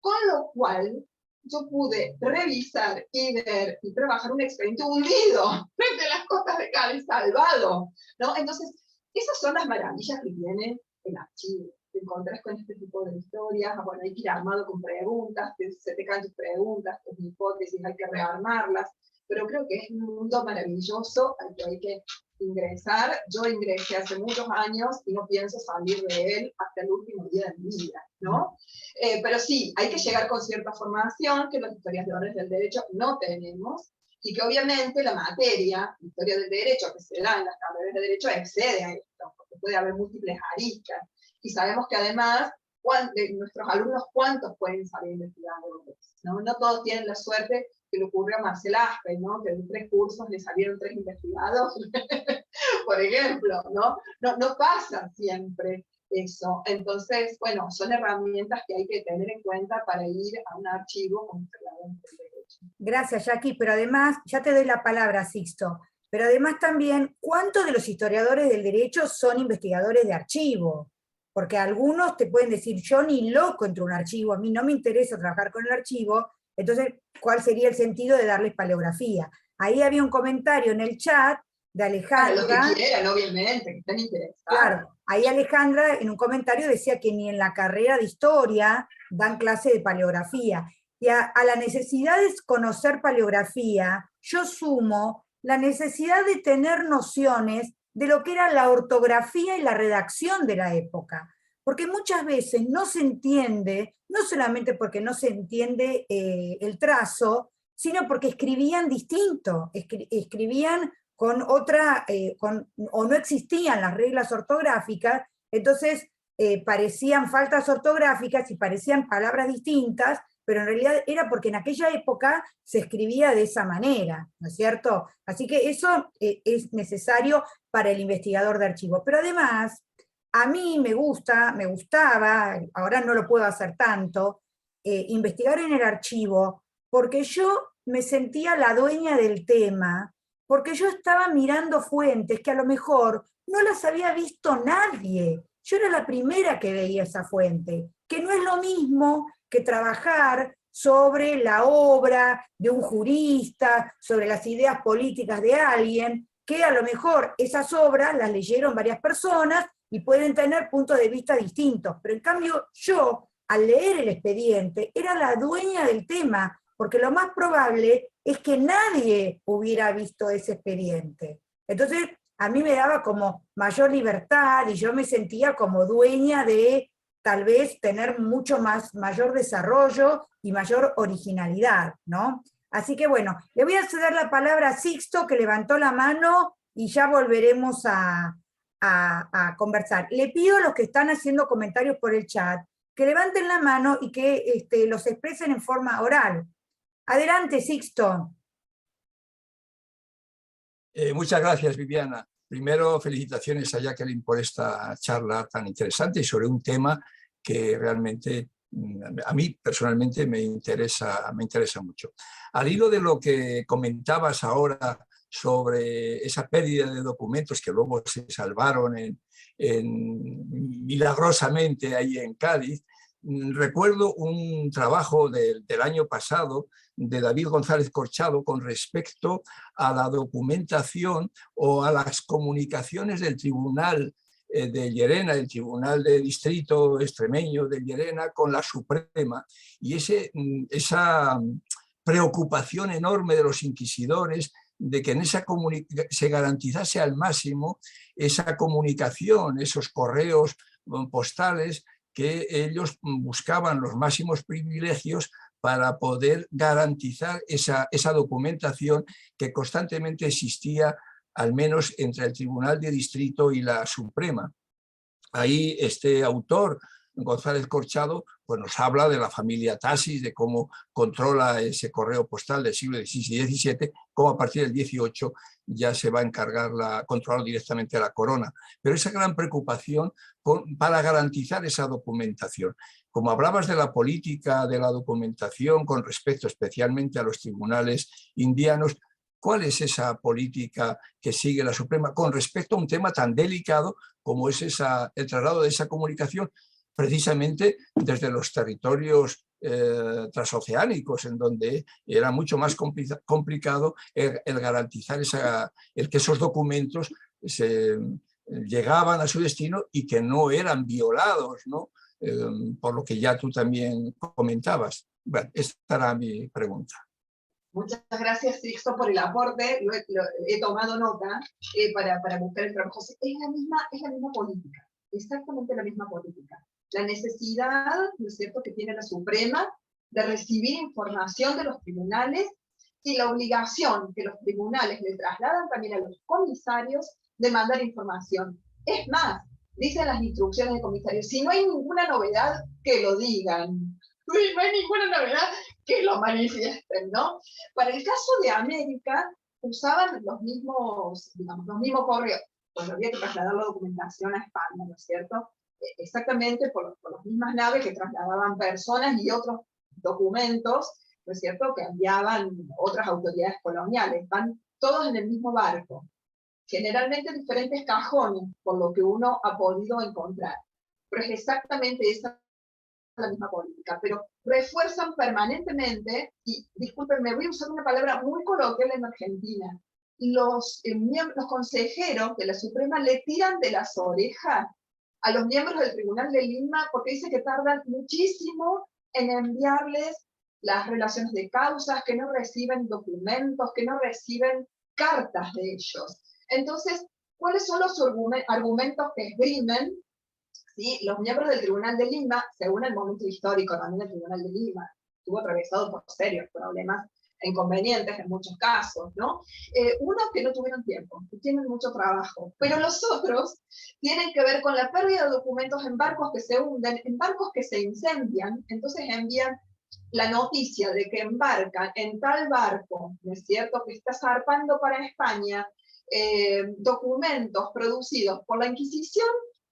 Con lo cual, yo pude revisar y ver y trabajar un expediente hundido frente a las costas de Cádiz, salvado, ¿no? Entonces, esas son las maravillas que tiene el archivo. Te encontrás con este tipo de historias, bueno, hay que ir armado con preguntas, se te caen tus preguntas, tus hipótesis, hay que rearmarlas, pero creo que es un mundo maravilloso al que hay que ingresar. Yo ingresé hace muchos años y no pienso salir de él hasta el último día de mi vida, ¿no? Pero sí, hay que llegar con cierta formación que los historiadores del derecho no tenemos, y que obviamente la materia, historia del derecho, que se da en las carreras de derecho, excede a esto, porque puede haber múltiples aristas, y sabemos que además, de nuestros alumnos, ¿cuántos pueden salir investigadores? ¿No? No todos tienen la suerte que le ocurrió a Marcel Aspe, ¿no?, que en 3 cursos le salieron 3 investigados, por ejemplo, ¿no? No pasa siempre eso. Entonces, bueno, son herramientas que hay que tener en cuenta para ir a un archivo como historiador del derecho. Gracias, Jackie, pero además, ya te doy la palabra, Sixto, pero además también, ¿cuántos de los historiadores del derecho son investigadores de archivo? Porque algunos te pueden decir, yo ni loco entro a un archivo, a mí no me interesa trabajar con el archivo, entonces, ¿cuál sería el sentido de darles paleografía? Ahí había un comentario en el chat de Alejandra. Claro, lo que quieran, obviamente, que estén interesados. Claro, ahí Alejandra en un comentario decía que ni en la carrera de historia dan clase de paleografía. Y a la necesidad de conocer paleografía, yo sumo la necesidad de tener nociones de lo que era la ortografía y la redacción de la época. Porque muchas veces no se entiende, no solamente porque no se entiende el trazo, sino porque escribían distinto, escribían con otra, o no existían las reglas ortográficas, entonces parecían faltas ortográficas y parecían palabras distintas, pero en realidad era porque en aquella época se escribía de esa manera, ¿no es cierto? Así que eso es necesario para el investigador de archivo. Pero además, a mí me gustaba, ahora no lo puedo hacer tanto, investigar en el archivo, porque yo me sentía la dueña del tema, porque yo estaba mirando fuentes que a lo mejor no las había visto nadie. Yo era la primera que veía esa fuente, que no es lo mismo que trabajar sobre la obra de un jurista, sobre las ideas políticas de alguien, que a lo mejor esas obras las leyeron varias personas y pueden tener puntos de vista distintos. Pero en cambio yo, al leer el expediente, era la dueña del tema, porque lo más probable es que nadie hubiera visto ese expediente. Entonces, a mí me daba como mayor libertad y yo me sentía como dueña de tal vez tener mayor desarrollo y mayor originalidad, ¿no? Así que bueno, le voy a ceder la palabra a Sixto, que levantó la mano, y ya volveremos a conversar. Le pido a los que están haciendo comentarios por el chat que levanten la mano y que los expresen en forma oral. Adelante, Sixto. Muchas gracias, Viviana. Primero, felicitaciones a Jacqueline por esta charla tan interesante y sobre un tema que realmente a mí personalmente me interesa mucho. Al hilo de lo que comentabas ahora sobre esa pérdida de documentos que luego se salvaron milagrosamente ahí en Cádiz, recuerdo un trabajo del año pasado de David González Corchado con respecto a la documentación o a las comunicaciones del Tribunal de Llerena, el Tribunal de Distrito extremeño de Llerena, con la Suprema, y esa preocupación enorme de los inquisidores de que en esa se garantizase al máximo esa comunicación, esos correos postales, que ellos buscaban los máximos privilegios para poder garantizar esa documentación que constantemente existía, al menos entre el Tribunal de Distrito y la Suprema. Ahí este autor, González Corchado, pues nos habla de la familia Tasis, de cómo controla ese correo postal del siglo XVI y XVII, cómo a partir del XVIII ya se va a encargar controlar directamente a la corona. Pero esa gran preocupación para garantizar esa documentación. Como hablabas de la política de la documentación con respecto especialmente a los tribunales indianos, ¿cuál es esa política que sigue la Suprema con respecto a un tema tan delicado como es el traslado de esa comunicación precisamente desde los territorios transoceánicos, en donde era mucho más complicado el garantizar el que esos documentos llegaban a su destino y que no eran violados, ¿no? Por lo que ya tú también comentabas. Bueno, esta era mi pregunta. Muchas gracias, Sixto, por el aporte. He tomado nota para buscar el trabajo. Es la misma política, exactamente la misma política. La necesidad, ¿no es cierto?, que tiene la Suprema de recibir información de los tribunales y la obligación que los tribunales le trasladan también a los comisarios de mandar información. Es más, dicen las instrucciones del comisario, si no hay ninguna novedad, que lo digan. No hay ninguna novedad, que lo manifiesten, ¿no? Para el caso de América, usaban los mismos correos, pues había que trasladar la documentación a España, ¿no es cierto? Exactamente por las mismas naves que trasladaban personas y otros documentos, ¿no es cierto?, que enviaban otras autoridades coloniales. Van todos en el mismo barco, generalmente en diferentes cajones, por lo que uno ha podido encontrar. Pero es exactamente esa la misma política, pero refuerzan permanentemente, y discúlpenme, voy a usar una palabra muy coloquial en Argentina, los consejeros de la Suprema le tiran de las orejas a los miembros del Tribunal de Lima porque dice que tardan muchísimo en enviarles las relaciones de causas, que no reciben documentos, que no reciben cartas de ellos. Entonces, ¿cuáles son los argumentos que esgrimen? ¿Sí? Los miembros del Tribunal de Lima, según el momento histórico también del Tribunal de Lima, estuvo atravesado por serios problemas e inconvenientes en muchos casos, ¿no? Unos que no tuvieron tiempo, que tienen mucho trabajo, pero los otros tienen que ver con la pérdida de documentos en barcos que se hunden, en barcos que se incendian, entonces envían la noticia de que embarcan en tal barco, ¿no es cierto?, que está zarpando para España, documentos producidos por la Inquisición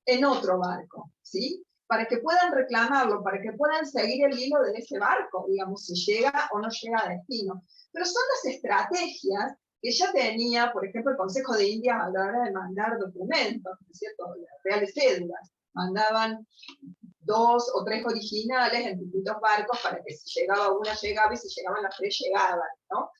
en otro barco, ¿sí? Para que puedan reclamarlo, para que puedan seguir el hilo de ese barco, digamos, si llega o no llega a destino. Pero son las estrategias que ya tenía, por ejemplo, el Consejo de Indias a la hora de mandar documentos, ¿no es cierto?, las reales cédulas. Mandaban 2 o 3 originales en distintos barcos para que si llegaba una llegaba y si llegaban las 3 llegaban, ¿no?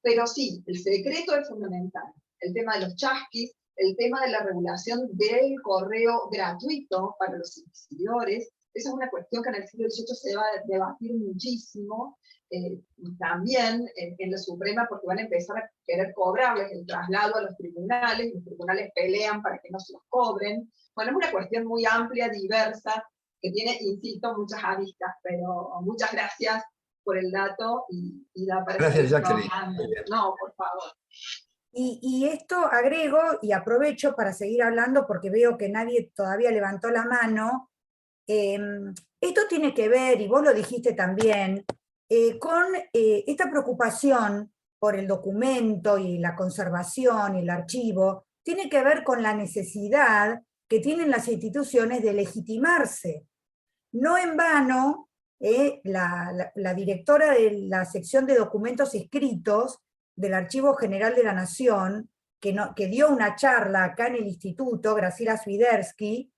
Pero sí, el secreto es fundamental. El tema de los chasquis, el tema de la regulación del correo gratuito para los inquisidores, esa es una cuestión que en el siglo XVIII se va a debatir muchísimo, también en la Suprema, porque van a empezar a querer cobrarles el traslado a los tribunales, y los tribunales pelean para que no se los cobren. Bueno, es una cuestión muy amplia, diversa, que tiene, insisto, muchas aristas, pero muchas gracias por el dato y da para Gracias, seguir Jacqueline. trabajando. No, por favor. Y esto agrego y aprovecho para seguir hablando porque veo que nadie todavía levantó la mano. Esto tiene que ver, y vos lo dijiste también, con esta preocupación por el documento y la conservación y el archivo, tiene que ver con la necesidad que tienen las instituciones de legitimarse. No en vano, la directora de la sección de documentos escritos del Archivo General de la Nación, que dio una charla acá en el instituto, Graciela Swiderski,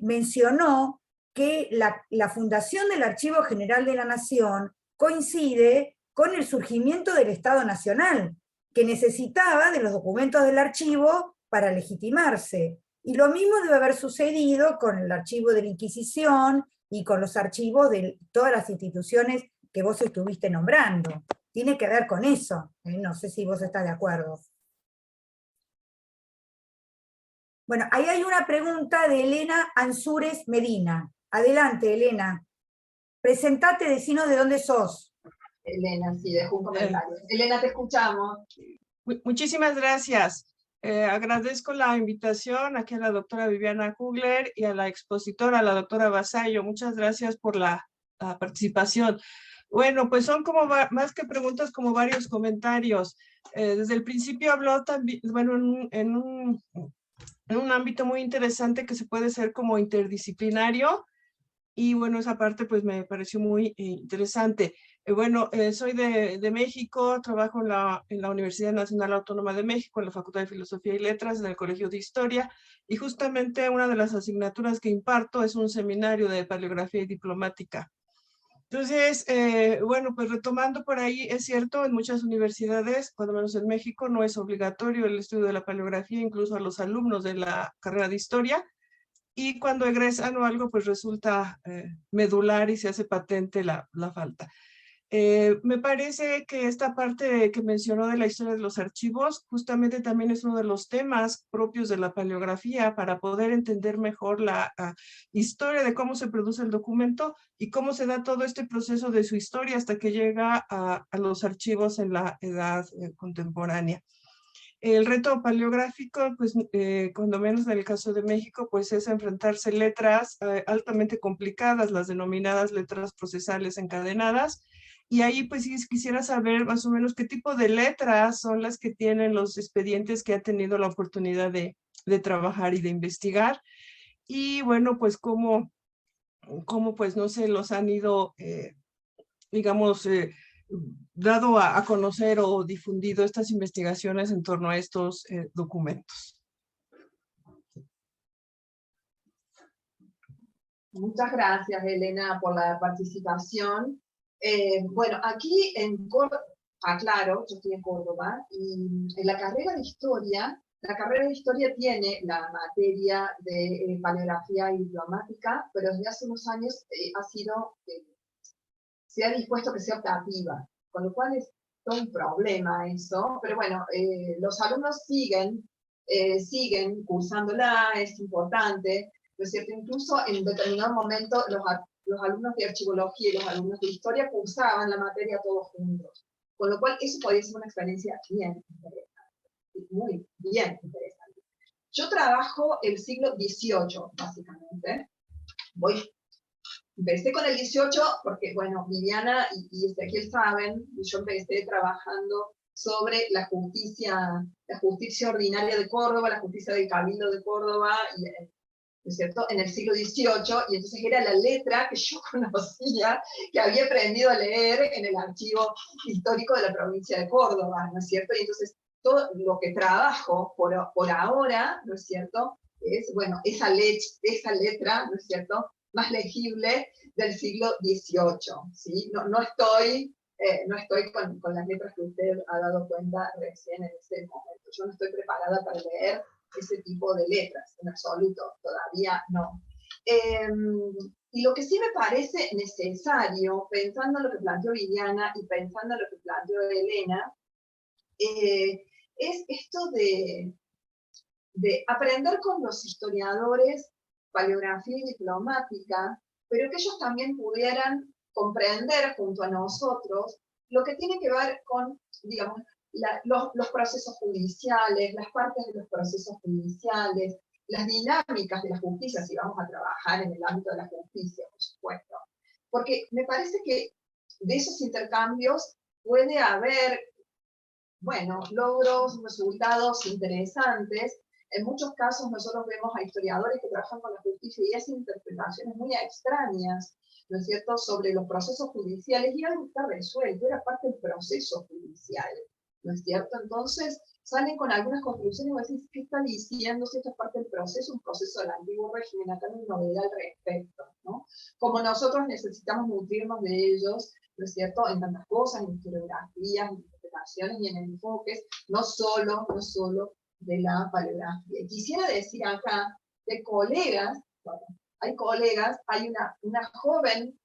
mencionó que la fundación del Archivo General de la Nación coincide con el surgimiento del Estado Nacional, que necesitaba de los documentos del archivo para legitimarse. Y lo mismo debe haber sucedido con el archivo de la Inquisición y con los archivos de todas las instituciones que vos estuviste nombrando. Tiene que ver con eso. No sé si vos estás de acuerdo. Bueno, ahí hay una pregunta de Elena Ansúrez Medina. Adelante, Elena. Presentate, decinos de dónde sos. Elena, sí, dejó un comentario. Elena, te escuchamos. Muchísimas gracias. Agradezco la invitación aquí a la doctora Viviana Kugler y a la expositora, la doctora Vasallo. Muchas gracias por la participación. Bueno, pues son como más que preguntas, como varios comentarios. Desde el principio habló también, bueno, en un ámbito muy interesante que se puede ser como interdisciplinario, y bueno, esa parte pues me pareció muy interesante. Bueno, soy de México, trabajo en la Universidad Nacional Autónoma de México, en la Facultad de Filosofía y Letras, en el Colegio de Historia, y justamente una de las asignaturas que imparto es un seminario de paleografía y diplomática. Entonces, bueno, pues retomando por ahí, es cierto, en muchas universidades, cuando menos en México, no es obligatorio el estudio de la paleografía, incluso a los alumnos de la carrera de historia, y cuando egresan o algo, pues resulta medular y se hace patente la falta. Me parece que esta parte que mencionó de la historia de los archivos, justamente también es uno de los temas propios de la paleografía para poder entender mejor la historia de cómo se produce el documento y cómo se da todo este proceso de su historia hasta que llega a los archivos en la edad contemporánea. El reto paleográfico, pues cuando menos en el caso de México, pues es enfrentarse letras altamente complicadas, las denominadas letras procesales encadenadas, y ahí pues sí quisiera saber más o menos qué tipo de letras son las que tienen los expedientes que ha tenido la oportunidad de trabajar y de investigar, y bueno, pues cómo pues no sé, los han ido, digamos, dado a conocer o difundido estas investigaciones en torno a estos documentos. Muchas gracias, Elena, por la participación. Bueno, aquí en Córdoba, aclaro, yo estoy en Córdoba, y en la carrera de historia tiene la materia de paleografía y diplomática, pero desde hace unos años se ha dispuesto que sea optativa, con lo cual es todo un problema eso, pero bueno, los alumnos siguen cursándola, es importante, ¿no es cierto? Incluso en determinado momento los alumnos de archivología y los alumnos de historia cursaban la materia todos juntos, con lo cual eso podría ser una experiencia bien interesante, muy bien interesante. Yo trabajo el siglo XVIII, básicamente, voy empecé con el 18 porque, bueno, Viviana y Ezequiel saben, yo empecé trabajando sobre la justicia ordinaria de Córdoba, la justicia del Cabildo de Córdoba, y, ¿no es cierto?, en el siglo XVIII, y entonces era la letra que yo conocía, que había aprendido a leer en el archivo histórico de la provincia de Córdoba, ¿no es cierto? Y entonces todo lo que trabajo por ahora, ¿no es cierto?, es, bueno, esa letra, ¿no es cierto?, más legible del siglo XVIII, ¿sí? No estoy con las letras que usted ha dado cuenta recién en ese momento. Yo no estoy preparada para leer ese tipo de letras, en absoluto, todavía no. Y lo que sí me parece necesario, pensando en lo que planteó Viviana y pensando en lo que planteó Elena, es esto de aprender con los historiadores paleografía y diplomática, pero que ellos también pudieran comprender junto a nosotros lo que tiene que ver con, digamos, los procesos judiciales, las partes de los procesos judiciales, las dinámicas de la justicia, si vamos a trabajar en el ámbito de la justicia, por supuesto. Porque me parece que de esos intercambios puede haber, bueno, logros, resultados interesantes. En muchos casos nosotros vemos a historiadores que trabajan con la justicia y hacen interpretaciones muy extrañas, ¿no es cierto?, sobre los procesos judiciales, y algo está resuelto, era parte del proceso judicial, ¿no es cierto? Entonces salen con algunas conclusiones y vos decís, ¿qué está diciendo? Si esto es parte del proceso, un proceso del antiguo régimen, acá no hay novedad al respecto, ¿no? Como nosotros necesitamos nutrirnos de ellos, ¿no es cierto?, en tantas cosas, en historiografías, en interpretaciones y en enfoques, no solo de la paleografía. Quisiera decir acá que colegas, bueno, hay una joven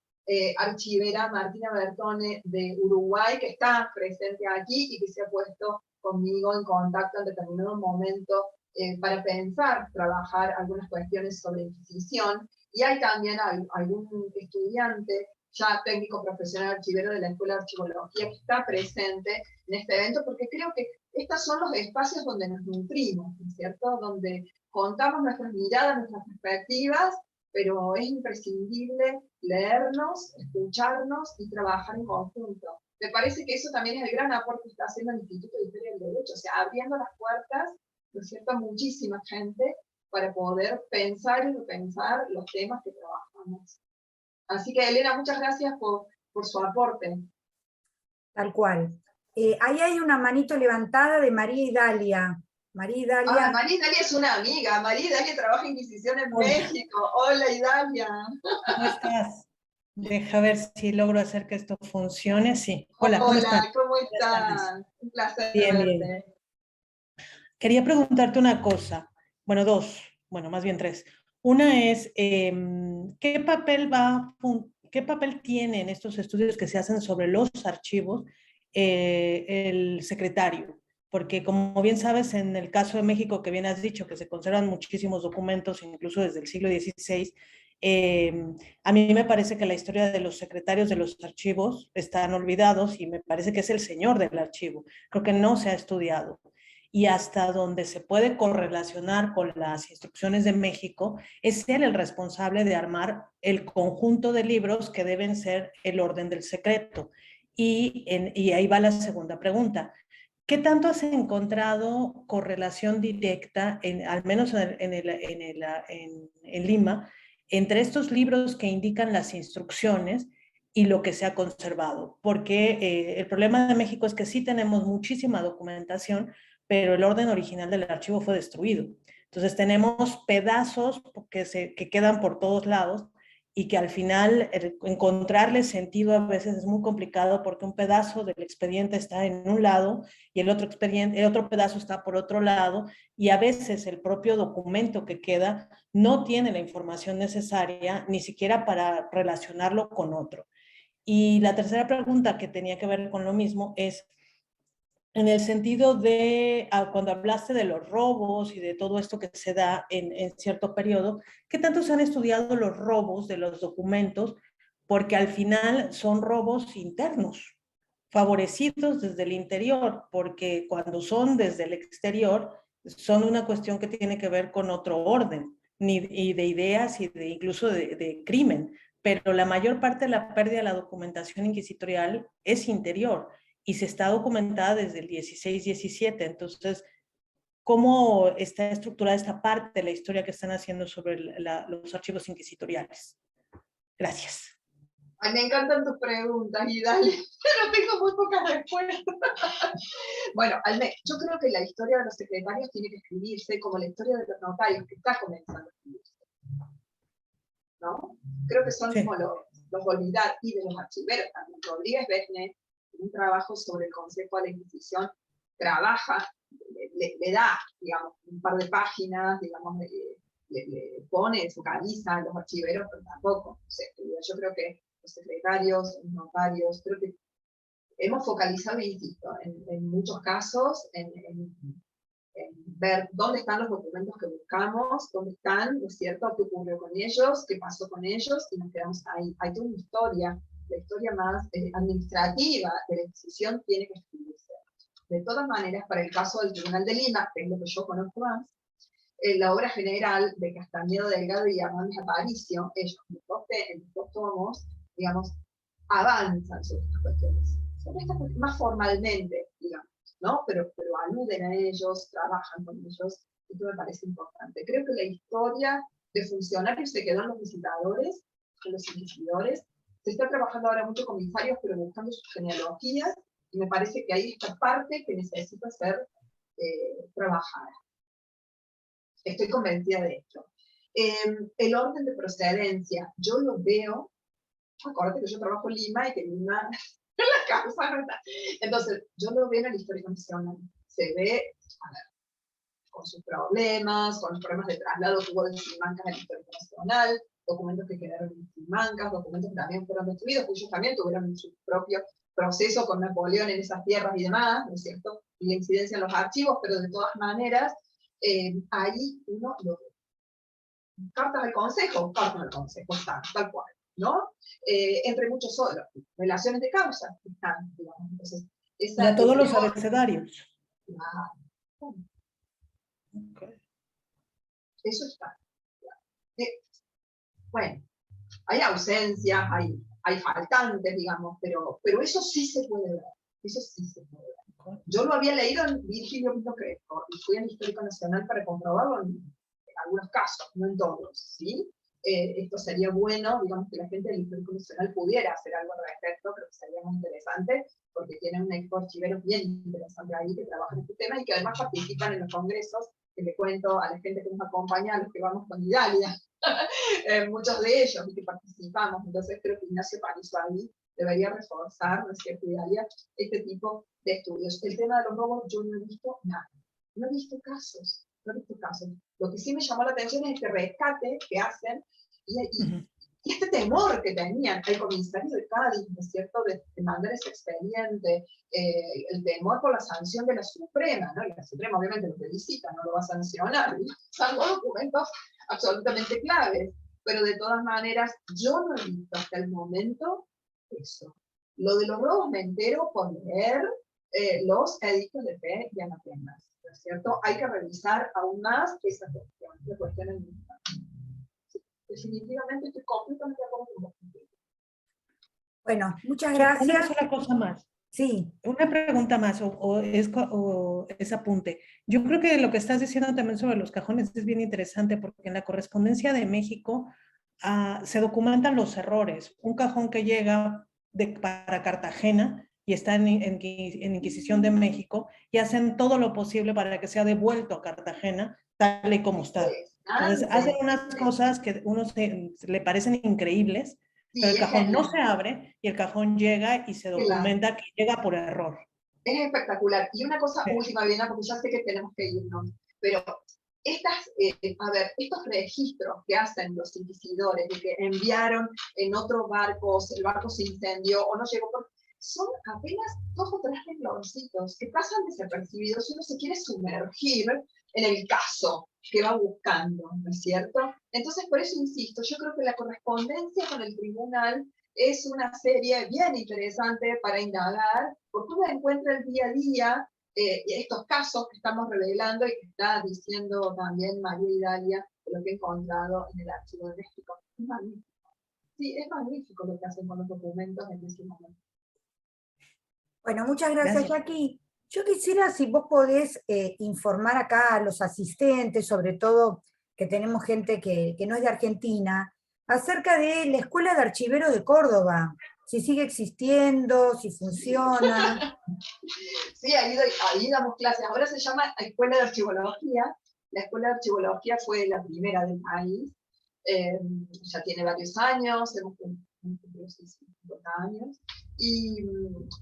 archivera, Martina Bertone, de Uruguay, que está presente aquí y que se ha puesto conmigo en contacto en determinado momento para pensar, trabajar algunas cuestiones sobre Inquisición, y hay también algún estudiante ya técnico profesional archivero de la Escuela de Archivología que está presente en este evento, porque creo que estos son los espacios donde nos nutrimos, ¿no es cierto?, donde contamos nuestras miradas, nuestras perspectivas, pero es imprescindible leernos, escucharnos y trabajar en conjunto. Me parece que eso también es el gran aporte que está haciendo el Instituto de Historia del Derecho, o sea, abriendo las puertas, ¿no es cierto?, a muchísima gente para poder pensar y repensar los temas que trabajamos. Así que, Elena, muchas gracias por su aporte. Tal cual. Ahí hay una manito levantada de María Idalia. María Idalia. María Idalia es una amiga. María Idalia trabaja en Inquisición en México. Hola, Idalia. ¿Cómo estás? Deja ver si logro hacer que esto funcione. Sí. Hola, ¿cómo estás? ¿Cómo estás? Un placer bien, verte. bien. Quería preguntarte una cosa. Bueno, dos. Bueno, más bien tres. Una es, ¿qué papel tiene en estos estudios que se hacen sobre los archivos el secretario? Porque como bien sabes, en el caso de México, que bien has dicho, que se conservan muchísimos documentos, incluso desde el siglo XVI, a mí me parece que la historia de los secretarios de los archivos están olvidados y me parece que es el señor del archivo. Creo que no se ha estudiado. Y hasta donde se puede correlacionar con las instrucciones de México, es él el responsable de armar el conjunto de libros que deben ser el orden del secreto. Y ahí va la segunda pregunta. ¿Qué tanto has encontrado correlación directa, al menos en Lima, entre estos libros que indican las instrucciones y lo que se ha conservado? Porque el problema de México es que sí tenemos muchísima documentación, pero el orden original del archivo fue destruido. Entonces tenemos pedazos que quedan por todos lados y que al final encontrarle sentido a veces es muy complicado porque un pedazo del expediente está en un lado y el otro pedazo está por otro lado, y a veces el propio documento que queda no tiene la información necesaria ni siquiera para relacionarlo con otro. Y la tercera pregunta, que tenía que ver con lo mismo, es en el sentido de cuando hablaste de los robos y de todo esto que se da en cierto periodo, ¿qué tanto se han estudiado los robos de los documentos? Porque al final son robos internos, favorecidos desde el interior, porque cuando son desde el exterior, son una cuestión que tiene que ver con otro orden, y de ideas y incluso de crimen, pero la mayor parte de la pérdida de la documentación inquisitorial es interior y se está documentada desde el 16-17. Entonces, ¿cómo está estructurada esta parte de la historia que están haciendo sobre los archivos inquisitoriales? Gracias. Ay, me encantan tus preguntas, y dale, pero tengo muy pocas respuestas. Bueno, yo creo que la historia de los secretarios tiene que escribirse como la historia de los notarios, que está comenzando a escribirse, ¿no? Creo que son como los olvidados, y de los archiveros también. Rodríguez Besne, en un trabajo sobre el Consejo de la Inquisición, trabaja, le da, digamos, un par de páginas, digamos, le pone, focaliza a los archiveros, pero tampoco. Yo creo que los secretarios, los notarios, creo que hemos focalizado, insisto, en muchos casos, en ver dónde están los documentos que buscamos, dónde están, ¿no es cierto?, qué ocurrió con ellos, qué pasó con ellos, y nos quedamos ahí. Hay toda una historia, la historia más administrativa de la Inquisición tiene que escribirse. De todas maneras, para el caso del Tribunal de Lima, que es lo que yo conozco más, la obra general de Castañedo Delgado y Hernández Aparicio, ellos en los dos tomos, digamos, avanzan sobre estas cuestiones, más formalmente, digamos, ¿no? Pero aluden a ellos, trabajan con ellos, esto me parece importante. Creo que la historia de funcionarios se quedó en los visitadores, en los inquisidores. Se está trabajando ahora mucho con comisarios, pero buscando sus genealogías, y me parece que hay esta parte que necesita ser trabajada. Estoy convencida de esto. El orden de procedencia, yo lo veo, acuérdate que yo trabajo en Lima y que Lima la causa no está. Entonces, yo lo veo en el Histórico Nacional. Se ve, a ver, con sus problemas, con los problemas de traslado que hubo de Simancas al Histórico Nacional, documentos que quedaron en Simancas, documentos que también fueron destruidos, que ellos también tuvieron su propio proceso con Napoleón en esas tierras y demás, ¿no es cierto? Y la incidencia en los archivos, pero de todas maneras, ahí uno lo ve. Cartas del Consejo, están, tal cual, ¿no? Entre muchos otros, relaciones de causa, están, digamos. Entonces, y a todos los abecedarios. Okay. Eso está. Bueno, hay ausencias, hay faltantes, digamos, pero eso sí se puede ver. Eso sí se puede ver. Yo lo había leído en Virgilio Pinto Crespo y fui al Histórico Nacional para comprobarlo en algunos casos, no en todos, ¿sí? Esto sería bueno, digamos, que la gente del Histórico Nacional pudiera hacer algo al respecto, creo que sería muy interesante, porque tienen un equipo archivero bien interesante ahí que trabaja en este tema y que además participan en los congresos, que le cuento a la gente que nos acompaña, a los que vamos con Idalia, muchos de ellos, y que participamos. Entonces creo que Ignacio Panizo ahí debería reforzar, ¿no es cierto, Idalia, este tipo de estudios. El tema de los robos yo no he visto nada, no he visto casos. Lo que sí me llamó la atención es este rescate que hacen y este temor que tenían el comisario de Cádiz, ¿no es cierto?, de mandar ese expediente, el temor por la sanción de la Suprema, ¿no? Y la Suprema obviamente lo felicita, no lo va a sancionar, son documentos absolutamente claves, pero de todas maneras yo no he visto hasta el momento eso. Lo de los robos me entero por leer los edictos de fe y anatemas. ¿No es cierto? Hay que revisar aún más esa cuestión, la cuestión en sí, definitivamente estoy completamente de acuerdo con vos. Bueno, muchas gracias. Una sola cosa más. Sí. Una pregunta más, o es apunte. Yo creo que lo que estás diciendo también sobre los cajones es bien interesante, porque en la correspondencia de México se documentan los errores. Un cajón que llega para Cartagena y está en Inquisición de México, y hacen todo lo posible para que sea devuelto a Cartagena tal y como está. Entonces hacen unas cosas que a uno le parecen increíbles, pero el cajón no se abre y el cajón llega y se documenta que llega por error. Es espectacular. Y una cosa última, Viena, porque ya sé que tenemos que irnos, pero estos registros que hacen los inquisidores de que enviaron en otros barcos, el barco se incendió o no llegó por... son apenas 2 o 3 rengloncitos que pasan desapercibidos si uno se quiere sumergir en el caso que va buscando, ¿no es cierto? Entonces, por eso insisto, yo creo que la correspondencia con el tribunal es una serie bien interesante para indagar, porque uno encuentra el día a día estos casos que estamos revelando y que está diciendo también María Idalia de lo que he encontrado en el Archivo de México. Es magnífico. Sí, es magnífico lo que hacen con los documentos en ese momento. Bueno, muchas gracias, Gracias. Jackie. Yo quisiera, si vos podés informar acá a los asistentes, sobre todo que tenemos gente que no es de Argentina, acerca de la Escuela de Archiveros de Córdoba, si sigue existiendo, si funciona. Sí, ahí damos clases. Ahora se llama Escuela de Archivología. La Escuela de Archivología fue la primera del país. Ya tiene varios años, hemos cumplido 50 años. Y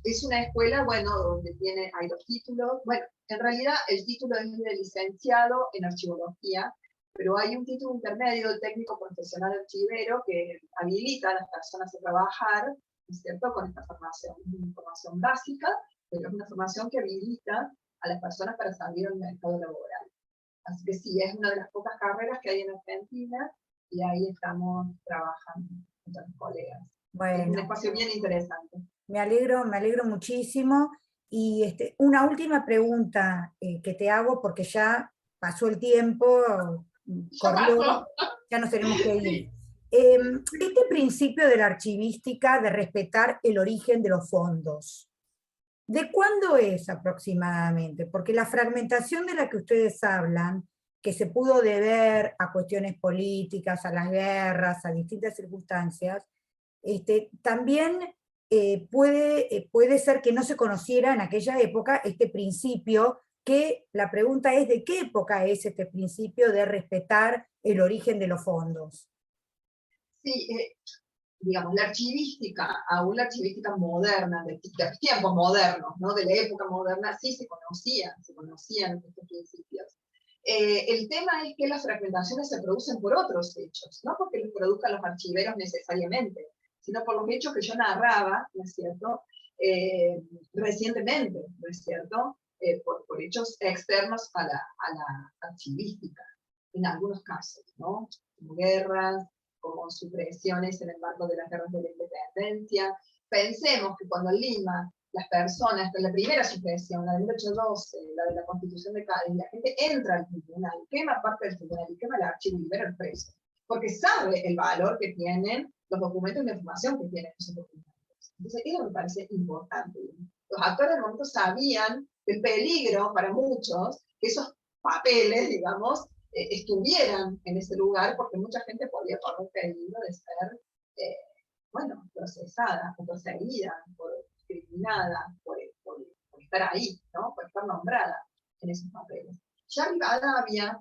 es una escuela, bueno, donde hay 2 títulos. Bueno, en realidad el título es de licenciado en Archivología, pero hay un título intermedio de técnico profesional archivero que habilita a las personas a trabajar, ¿no es cierto?, con esta formación básica, pero es una formación que habilita a las personas para salir al mercado laboral. Así que sí, es una de las pocas carreras que hay en Argentina, y ahí estamos trabajando con los colegas. Es un Bueno, espacio bien interesante. me alegro muchísimo. Y una última pregunta que te hago, porque ya pasó el tiempo, corrió, ya nos tenemos que ir. Este principio de la archivística de respetar el origen de los fondos, ¿de cuándo es aproximadamente? Porque la fragmentación de la que ustedes hablan, que se pudo deber a cuestiones políticas, a las guerras, a distintas circunstancias, también puede ser que no se conociera en aquella época este principio, que la pregunta es ¿de qué época es este principio de respetar el origen de los fondos? Sí, digamos, la archivística, aún la archivística moderna, de tiempos modernos, ¿no?, de la época moderna, sí se conocían estos principios. El tema es que las fragmentaciones se producen por otros hechos, no porque los produzcan los archiveros necesariamente, sino por los hechos que yo narraba, ¿no es cierto?, recientemente, ¿no es cierto?, por hechos externos a la archivística, en algunos casos, ¿no?, como guerras, como supresiones en el marco de las guerras de la independencia. Pensemos que cuando en Lima las personas, la primera supresión, la de 1812, la de la Constitución de Cádiz, la gente entra al tribunal, quema parte del tribunal y quema el archivo y libera al preso, porque sabe el valor que tienen los documentos y la información que tienen esos documentos. Entonces, eso me parece importante. Los actores del momento sabían del peligro para muchos que esos papeles, digamos, estuvieran en ese lugar, porque mucha gente podía correr peligro de ser, bueno, procesada o perseguida, discriminada por estar ahí, ¿no?, por estar nombrada en esos papeles. Ya Rivadavia,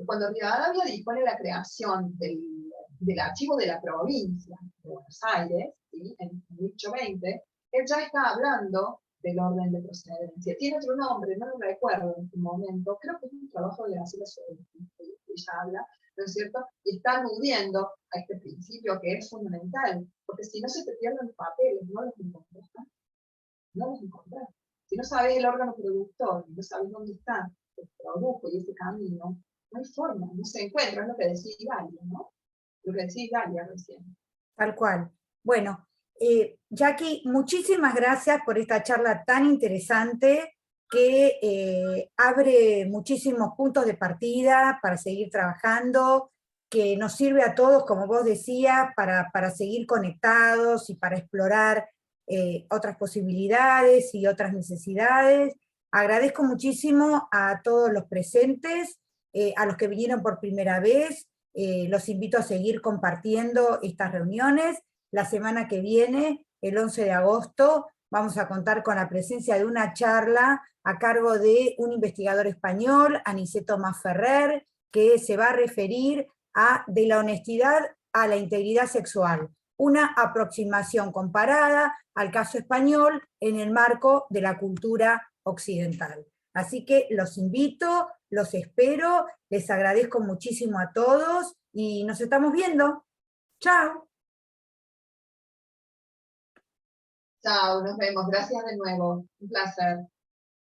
cuando Rivadavia dispone la creación del archivo de la provincia de Buenos Aires, ¿sí?, en 1820, él ya está hablando del orden de procedencia. Tiene otro nombre, no lo recuerdo en este momento, creo que es un trabajo de Graciela Sordi, que ella habla, ¿no es cierto?, y está aludiendo a este principio que es fundamental, porque si no se te pierden los papeles, no los encontrás, no los encontrás. Si no sabes el órgano productor, no sabes dónde está el produjo y ese camino, no hay forma, no se encuentra, es lo que decía Galia, ¿no? Lo que decía Galia recién. Tal cual. Bueno, Jackie, muchísimas gracias por esta charla tan interesante que abre muchísimos puntos de partida para seguir trabajando, que nos sirve a todos, como vos decías, para seguir conectados y para explorar otras posibilidades y otras necesidades. Agradezco muchísimo a todos los presentes, a los que vinieron por primera vez. Los invito a seguir compartiendo estas reuniones. La semana que viene, el 11 de agosto, vamos a contar con la presencia de una charla a cargo de un investigador español, Aniceto Masferrer, que se va a referir a de la honestidad a la integridad sexual, una aproximación comparada al caso español en el marco de la cultura occidental. Así que los invito, los espero, les agradezco muchísimo a todos y nos estamos viendo. ¡Chao! Chao, nos vemos. Gracias de nuevo. Un placer.